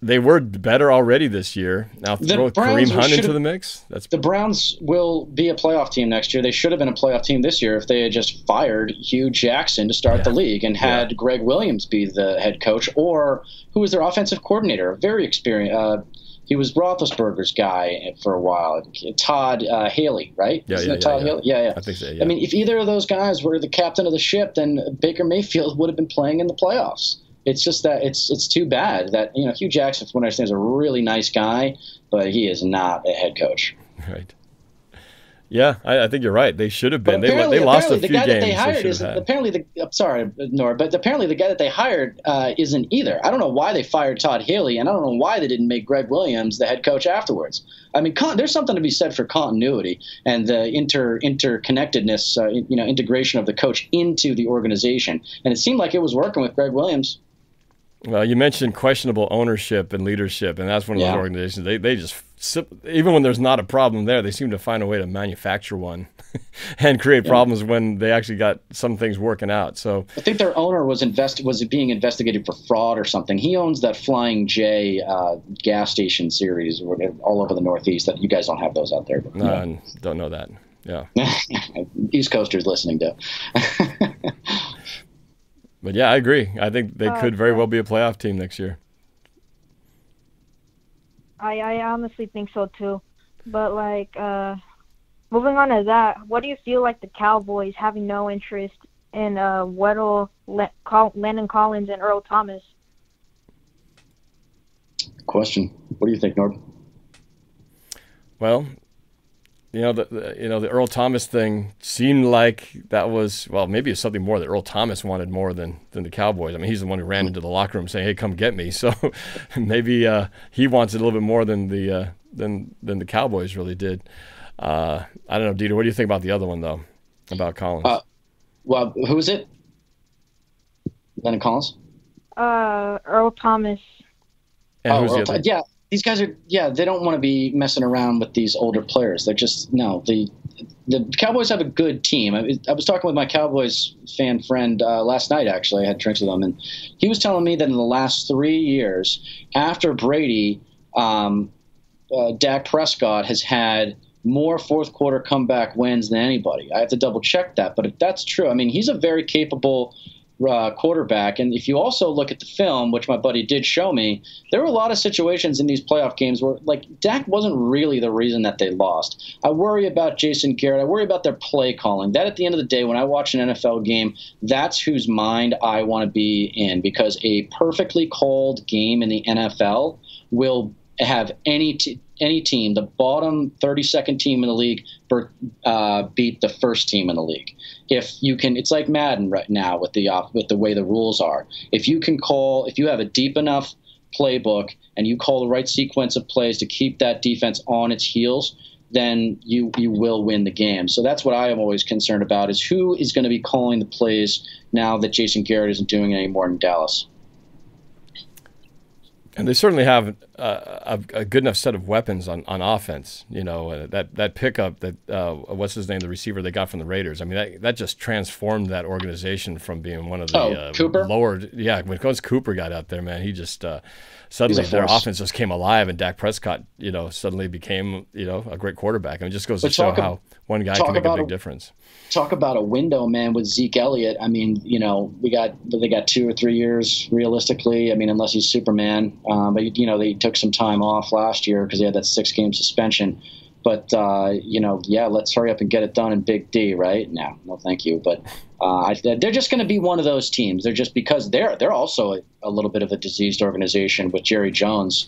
they were better already this year. Now throw Kareem Hunt into the mix. The Browns will be a playoff team next year. They should have been a playoff team this year if they had just fired Hugh Jackson to start the league and had Greg Williams be the head coach, or who was their offensive coordinator, very experienced. He was Roethlisberger's guy for a while. Todd Haley, right? Todd Haley? Yeah. I think so, yeah. I mean, if either of those guys were the captain of the ship, then Baker Mayfield would have been playing in the playoffs. It's just that it's too bad that Hugh Jackson, from what I understand, is a really nice guy, but he is not a head coach. Right. Yeah, I think you're right. They should have been. But They lost a the few guy games. that they hired I'm sorry, Norb, but apparently the guy that they hired isn't either. I don't know why they fired Todd Haley, and I don't know why they didn't make Greg Williams the head coach afterwards. I mean, there's something to be said for continuity and the interconnectedness, integration of the coach into the organization. And it seemed like it was working with Greg Williams. Well, you mentioned questionable ownership and leadership, and that's one of those organizations. They just, even when there's not a problem there, they seem to find a way to manufacture one and create problems when they actually got some things working out. So I think their owner was being investigated for fraud or something. He owns that Flying J gas station series all over the Northeast. That you guys don't have those out there. But, no, don't know that. Yeah, East Coasters listening to. But yeah, I agree. I think they could very well be a playoff team next year. I honestly think so too. But moving on to that, what do you feel like the Cowboys having no interest in Weddle, Landon Collins, and Earl Thomas? Question. What do you think, Norb? Well, the Earl Thomas thing seemed like that was, well, maybe it's something more that Earl Thomas wanted more than the Cowboys. I mean, he's the one who ran into the locker room saying, "Hey, come get me." So maybe he wants it a little bit more than the Cowboys really did. I don't know, Dieter. What do you think about the other one though, about Collins? Well, who is it? Landon Collins? Earl Thomas. And who's the other? Yeah. These guys are, they don't want to be messing around with these older players. They're just, no, the Cowboys have a good team. I was talking with my Cowboys fan friend last night, actually. I had drinks with him, and he was telling me that in the last 3 years, after Brady, Dak Prescott has had more fourth quarter comeback wins than anybody. I have to double check that, but if that's true, I mean, he's a very capable quarterback. And if you also look at the film, which my buddy did show me, there were a lot of situations in these playoff games where, Dak wasn't really the reason that they lost. I worry about Jason Garrett. I worry about their play calling. That, at the end of the day, when I watch an NFL game, that's whose mind I want to be in, because a perfectly called game in the NFL will have any team, the bottom 32nd team in the league, beat the first team in the league. If you can, it's like Madden right now with the way the rules are. If you have a deep enough playbook and you call the right sequence of plays to keep that defense on its heels, then you will win the game. So that's what I am always concerned about, is who is going to be calling the plays now that Jason Garrett isn't doing it anymore in Dallas. And they certainly have a good enough set of weapons on offense. That pickup that what's his name, the receiver they got from the Raiders. I mean, that just transformed that organization from being one of the Cooper? lower. Yeah, when Coach Cooper got out there, man, he just suddenly their offense just came alive, and Dak Prescott, suddenly became a great quarterback. I mean, it just goes to show how one guy can make a big difference. Talk about a window, man, with Zeke Elliott. I mean, they got 2 or 3 years realistically. I mean, unless he's Superman. But they took some time off last year because they had that 6-game suspension. But let's hurry up and get it done in Big D, right? No, thank you. But they're just going to be one of those teams. They're just, because they're also a little bit of a diseased organization with Jerry Jones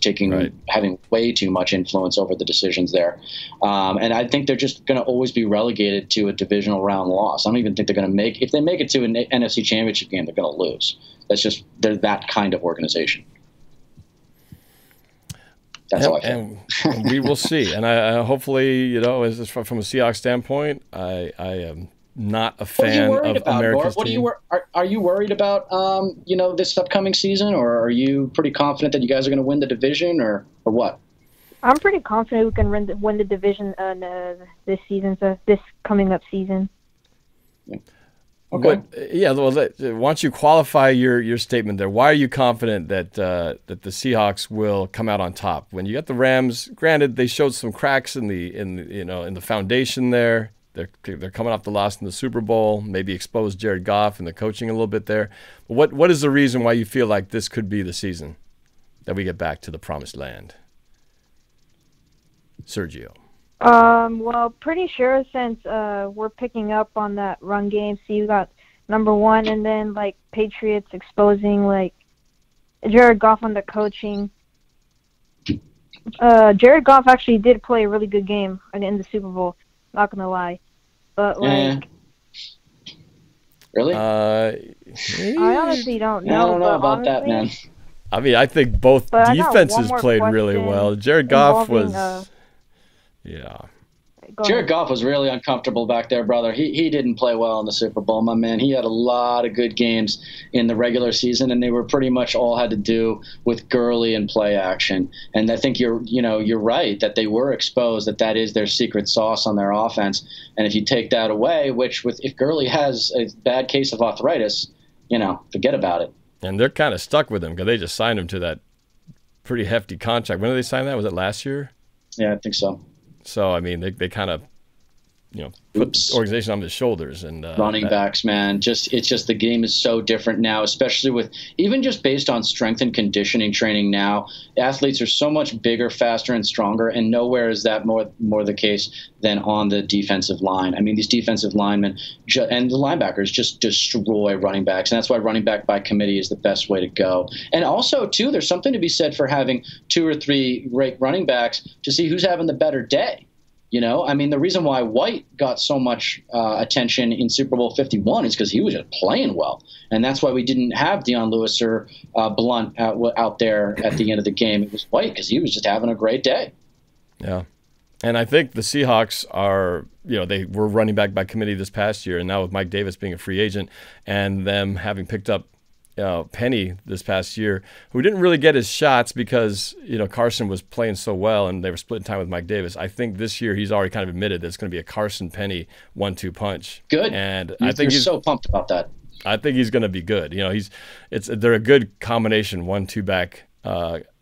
having way too much influence over the decisions there. And I think they're just going to always be relegated to a divisional round loss. I don't even think they're going to if they make it to an NFC Championship game, they're going to lose. They're that kind of organization. That's all I think. And we will see. And I hopefully, as from a Seahawks standpoint, I am not a fan of America's team. Are you worried about this upcoming season, or are you pretty confident that you guys are going to win the division, or what? I'm pretty confident we can win the division this season, so this coming up season. Yeah. Okay. Why don't you qualify your statement there? Why are you confident that the Seahawks will come out on top when you got the Rams? Granted, they showed some cracks in the foundation there. They're coming off the loss in the Super Bowl. Maybe exposed Jared Goff and the coaching a little bit there. But what is the reason why you feel like this could be the season that we get back to the promised land? Sergio. Well, pretty sure since we're picking up on that run game. So you got number one, and then Patriots exposing Jared Goff on the coaching. Jared Goff actually did play a really good game in the Super Bowl. Not gonna lie, but like. Really? I honestly don't know. I don't know about honestly, that, man. I mean, I think both defenses played really well. Jared Goff was, yeah. Jared Goff was really uncomfortable back there, brother. He didn't play well in the Super Bowl, my man. He had a lot of good games in the regular season, and they were pretty much all had to do with Gurley and play action. And I think you're right that they were exposed that is their secret sauce on their offense. And if you take that away, if Gurley has a bad case of arthritis, forget about it. And they're kind of stuck with him because they just signed him to that pretty hefty contract. When did they sign that? Was it last year? Yeah, I think so. So, I mean, they kind of, put the organization on his shoulders. And running backs, man, it's just the game is so different now, especially with even just based on strength and conditioning training now. Athletes are so much bigger, faster, and stronger, and nowhere is that more the case than on the defensive line. I mean, these defensive linemen and the linebackers just destroy running backs, and that's why running back by committee is the best way to go. And also, too, there's something to be said for having 2 or 3 great running backs to see who's having the better day. I mean, the reason why White got so much attention in Super Bowl 51 is because he was just playing well. And that's why we didn't have Dion Lewis or Blunt out there at the end of the game. It was White because he was just having a great day. Yeah. And I think the Seahawks are, they were running back by committee this past year. And now with Mike Davis being a free agent and them having picked up Penny this past year, who didn't really get his shots because Carson was playing so well and they were splitting time with Mike Davis. I think this year he's already kind of admitted that it's going to be a Carson Penny 1-2 punch. Good. And I think he's so pumped about that. I think he's going to be good. They're a good combination, 1-2 back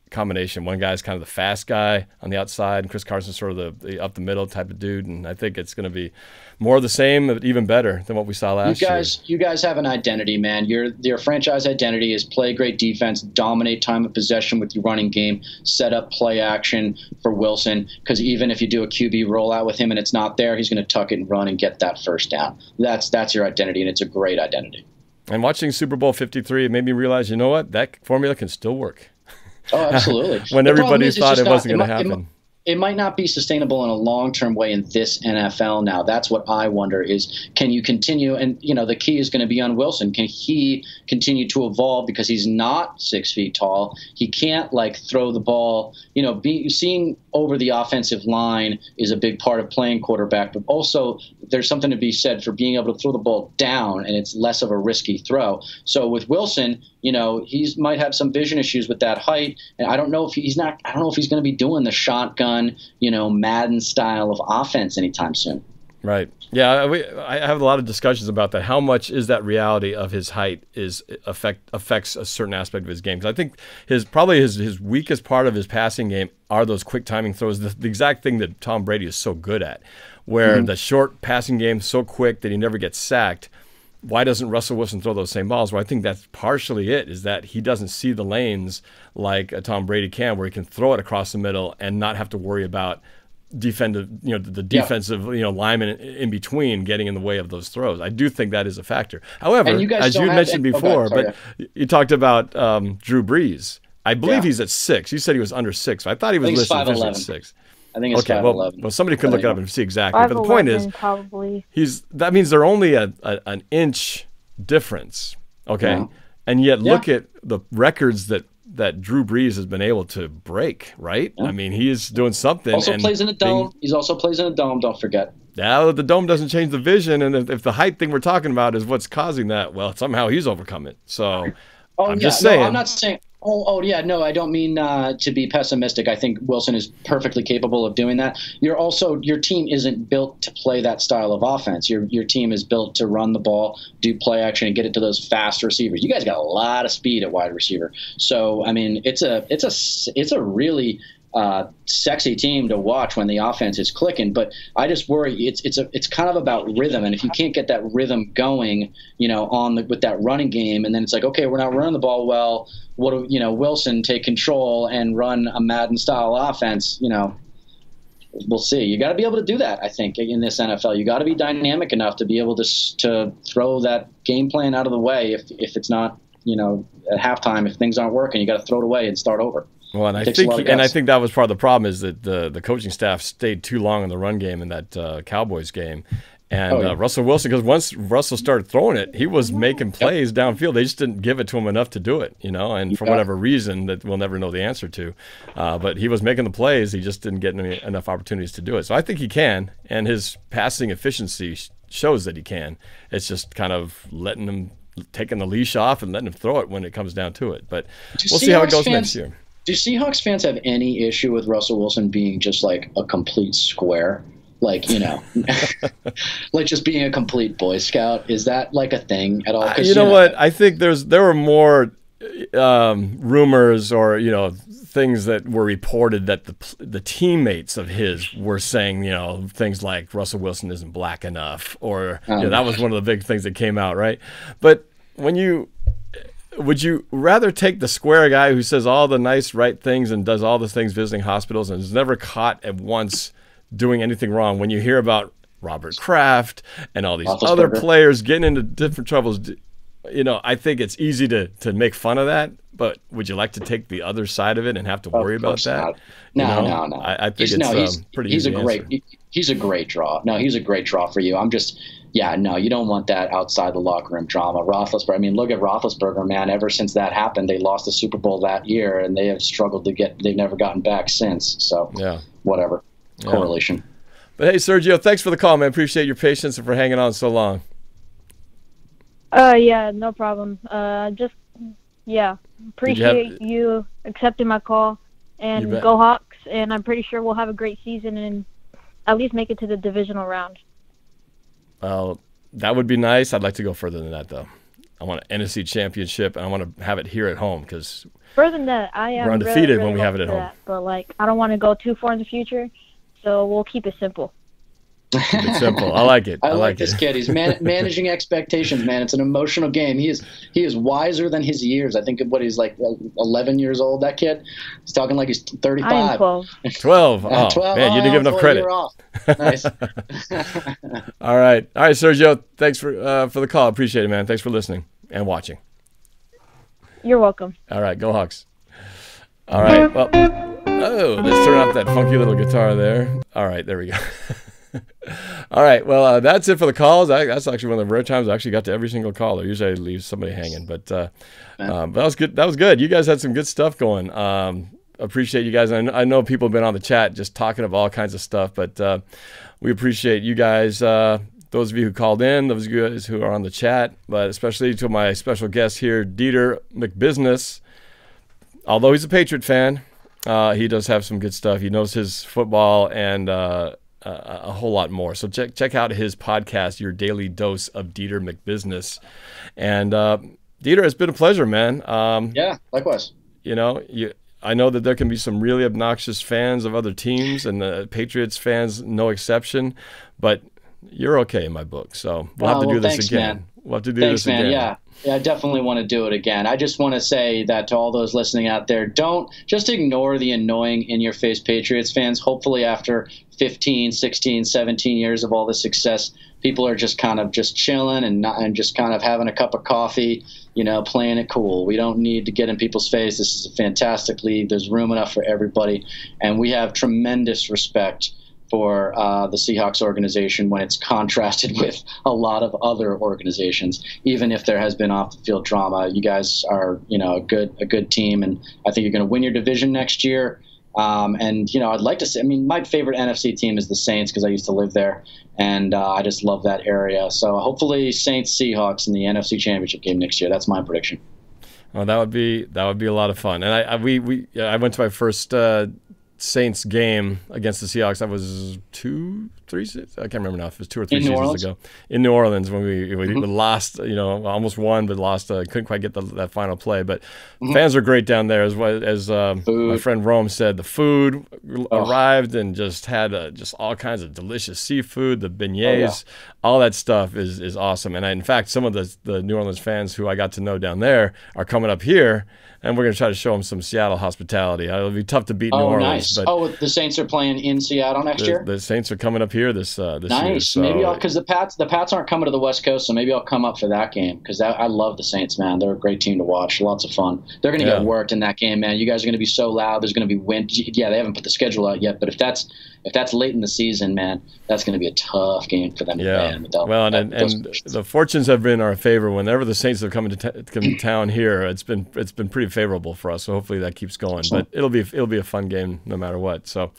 combination. One guy's kind of the fast guy on the outside, and Chris Carson's sort of the up the middle type of dude. And I think it's going to be more of the same, but even better than what we saw last year. You guys have an identity, man. Your franchise identity is play great defense, dominate time of possession with your running game, set up play action for Wilson. Because even if you do a QB rollout with him and it's not there, he's going to tuck it and run and get that first down. That's your identity, and it's a great identity. And watching Super Bowl 53, it made me realize, you know what? That formula can still work. Oh, absolutely. When everybody thought it wasn't going to happen. It might not be sustainable in a long-term way in this NFL now. That's what I wonder is, can you continue? And, the key is going to be on Wilson. Can he continue to evolve because he's not 6 feet tall? He can't, throw the ball. Seeing over the offensive line is a big part of playing quarterback, but also there's something to be said for being able to throw the ball down, and it's less of a risky throw. So with Wilson, he might have some vision issues with that height, and I don't know if he's going to be doing the shotgun, Madden style of offense anytime soon. Right. Yeah, I have a lot of discussions about that. How much is that reality of his height affects a certain aspect of his game? Because I think his weakest part of his passing game are those quick timing throws, the exact thing that Tom Brady is so good at, where the short passing game is so quick that he never gets sacked. Why doesn't Russell Wilson throw those same balls? Well, I think that's partially it, is that he doesn't see the lanes like a Tom Brady can, where he can throw it across the middle and not have to worry about the defensive lineman in between getting in the way of those throws. I do think that is a factor. However, as you mentioned before, but you talked about Drew Brees. I believe he's at 6. You said he was under 6. I thought he was listed at 6. I think it's 5'11". Well, somebody could look it up and see exactly. But the point is, probably. That means they're only an inch difference. Okay, and yet look at the records that Drew Brees has been able to break. Right? I mean, he is doing something. Also plays in a dome. He also plays in a dome. Don't forget. Yeah, the dome doesn't change the vision, and if the height thing we're talking about is what's causing that, well, somehow he's overcome it. So I'm just saying. No, I'm not saying. Oh yeah, no, I don't mean to be pessimistic. I think Wilson is perfectly capable of doing that. Your team isn't built to play that style of offense. Your team is built to run the ball, do play action, and get it to those fast receivers. You guys got a lot of speed at wide receiver. So I mean, it's a really sexy team to watch when the offense is clicking. But I just worry it's kind of about rhythm, and if you can't get that rhythm going, with that running game, and then it's like, okay, we're not running the ball well. What do Wilson take control and run a Madden style offense? We'll see. You got to be able to do that. I think in this NFL, you got to be dynamic enough to be able to throw that game plan out of the way if it's not at halftime, if things aren't working, you got to throw it away and start over. Well, and I think that was part of the problem is that the coaching staff stayed too long in the run game in that Cowboys game. And Russell Wilson, because once Russell started throwing it, he was making plays downfield. They just didn't give it to him enough to do it, and for whatever reason that we'll never know the answer to. But he was making the plays. He just didn't get enough opportunities to do it. So I think he can, and his passing efficiency shows that he can. It's just kind of taking the leash off and letting him throw it when it comes down to it. But we'll see how it goes next year. Do Seahawks fans have any issue with Russell Wilson being just like a complete square? Like, like just being a complete Boy Scout. Is that like a thing at all? You know what? I think there were more rumors or, things that were reported that the teammates of his were saying, things like Russell Wilson isn't black enough, or that was one of the big things that came out, right? But would you rather take the square guy who says all the nice, right things and does all the things visiting hospitals and is never caught at once doing anything wrong, when you hear about Robert Kraft and all these other players getting into different troubles? I think it's easy to make fun of that, but would you like to take the other side of it and have to worry about that? No. I think it's pretty easy. He's a great draw. No, he's a great draw for you. You don't want that outside the locker room drama. Roethlisberger, look at Roethlisberger, man. Ever since that happened, they lost the Super Bowl that year, and they have struggled they've never gotten back since. So, whatever. Correlation. But hey, Sergio, thanks for the call, man. Appreciate your patience and for hanging on so long. Yeah, no problem. Appreciate you accepting my call, and go Hawks. And I'm pretty sure we'll have a great season and at least make it to the divisional round. Well, that would be nice. I'd like to go further than that, though. I want an NFC championship, and I want to have it here at home because further than that, we're undefeated when we have it at home. But I don't want to go too far in the future, so we'll keep it simple. Keep it simple. I like it. I like this kid. He's managing expectations, man. It's an emotional game. He is wiser than his years. I think he's like 11 years old. That kid. He's talking like he's 35. I am 12. 12. Oh, 12. Man, you didn't give enough credit. Nice. All right, Sergio. Thanks for the call. Appreciate it, man. Thanks for listening and watching. You're welcome. All right, go Hawks. All right. Well, let's turn off that funky little guitar there. All right, there we go. All right, well, that's it for the calls. That's actually one of the rare times I actually got to every single caller. Usually I leave somebody hanging, but that was good. That was good. You guys had some good stuff going. Appreciate you guys. I know people have been on the chat just talking of all kinds of stuff, but we appreciate you guys, those of you who called in, those of you guys who are on the chat, but especially to my special guest here, Dieter McBusiness. Although he's a Patriot fan, he does have some good stuff. He knows his football and a whole lot more. So check out his podcast, Your Daily Dose of Dieter McBusiness. And Dieter, it's been a pleasure, man. Yeah, likewise. I know that there can be some really obnoxious fans of other teams, and the Patriots fans, no exception. But you're okay in my book. So we'll have to do this again. Man. We'll have to do this again. Yeah, I definitely want to do it again. I just want to say that to all those listening out there, don't just ignore the annoying in-your-face Patriots fans. Hopefully after 15, 16, 17 years of all the success, people are just kind of just chilling and just kind of having a cup of coffee, playing it cool. We don't need to get in people's face. This is a fantastic league. There's room enough for everybody. And we have tremendous respect for the Seahawks organization when it's contrasted with a lot of other organizations. Even if there has been off-the-field drama, you guys are, a good team, and I think you're going to win your division next year. I'd like to say, my favorite NFC team is the Saints because I used to live there, and I just love that area. So hopefully Saints Seahawks in the NFC Championship game next year. That's my prediction. Well, that would be a lot of fun. And I went to my first Saints game against the Seahawks. That was 3 I can't remember now if it was 2 or 3 seasons ago in New Orleans when we lost, almost won, but lost. Couldn't quite get that final play. But fans are great down there, as my friend Rome said. The food arrived and just had just all kinds of delicious seafood, the beignets, all that stuff is awesome. And in fact, some of the New Orleans fans who I got to know down there are coming up here, and we're going to try to show them some Seattle hospitality. It'll be tough to beat New Orleans. But the Saints are playing in Seattle next year. The Saints are coming up here this year. Nice. So. Maybe because the Pats aren't coming to the West Coast, so maybe I'll come up for that game because I love the Saints, man. They're a great team to watch. Lots of fun. They're going to get worked in that game, man. You guys are going to be so loud. There's going to be wind. Yeah, they haven't put the schedule out yet, but if that's late in the season, man, that's going to be a tough game for them to play in. Well, and the fortunes have been in our favor. Whenever the Saints have come to town here, it's been pretty favorable for us. So hopefully that keeps going. But it'll be a fun game no matter what. So,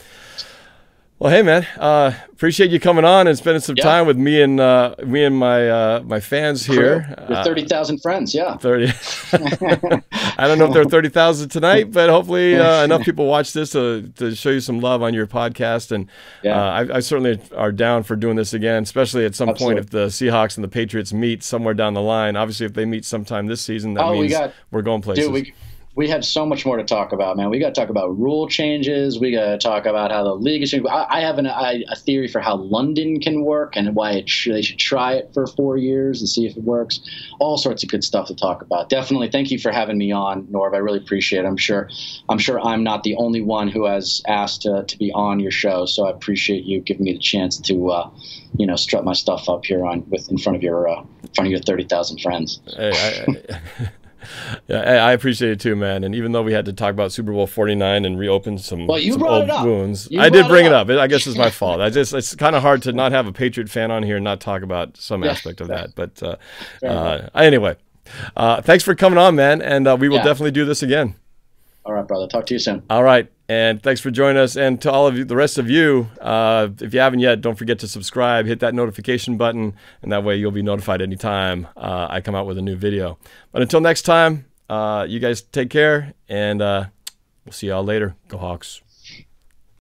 well, hey man, appreciate you coming on and spending some time with me and my fans here. Your 30,000 friends, 30. I don't know if there are 30,000 tonight, but hopefully enough people watch this to show you some love on your podcast. And I certainly are down for doing this again, especially at some point if the Seahawks and the Patriots meet somewhere down the line. Obviously, if they meet sometime this season, that means we're going places. Dude, we have so much more to talk about, man. We got to talk about rule changes. We got to talk about how the league is changing. I have a theory for how London can work and why they should try it for 4 years and see if it works. All sorts of good stuff to talk about. Definitely. Thank you for having me on, Norb. I really appreciate it. I'm sure I'm not the only one who has asked to be on your show, so I appreciate you giving me the chance to strut my stuff up here in front of your 30,000 friends. Yeah, I appreciate it too, man. And even though we had to talk about Super Bowl 49 and reopen some old wounds, I did bring it up. I guess it's my fault. It's kind of hard to not have a Patriot fan on here and not talk about some aspect of that. But anyway, thanks for coming on, man. And we will definitely do this again. All right, brother. Talk to you soon. All right. And thanks for joining us. And to all of you, the rest of you, if you haven't yet, don't forget to subscribe, hit that notification button, and that way you'll be notified anytime I come out with a new video. But until next time, you guys take care, and we'll see y'all later. Go Hawks.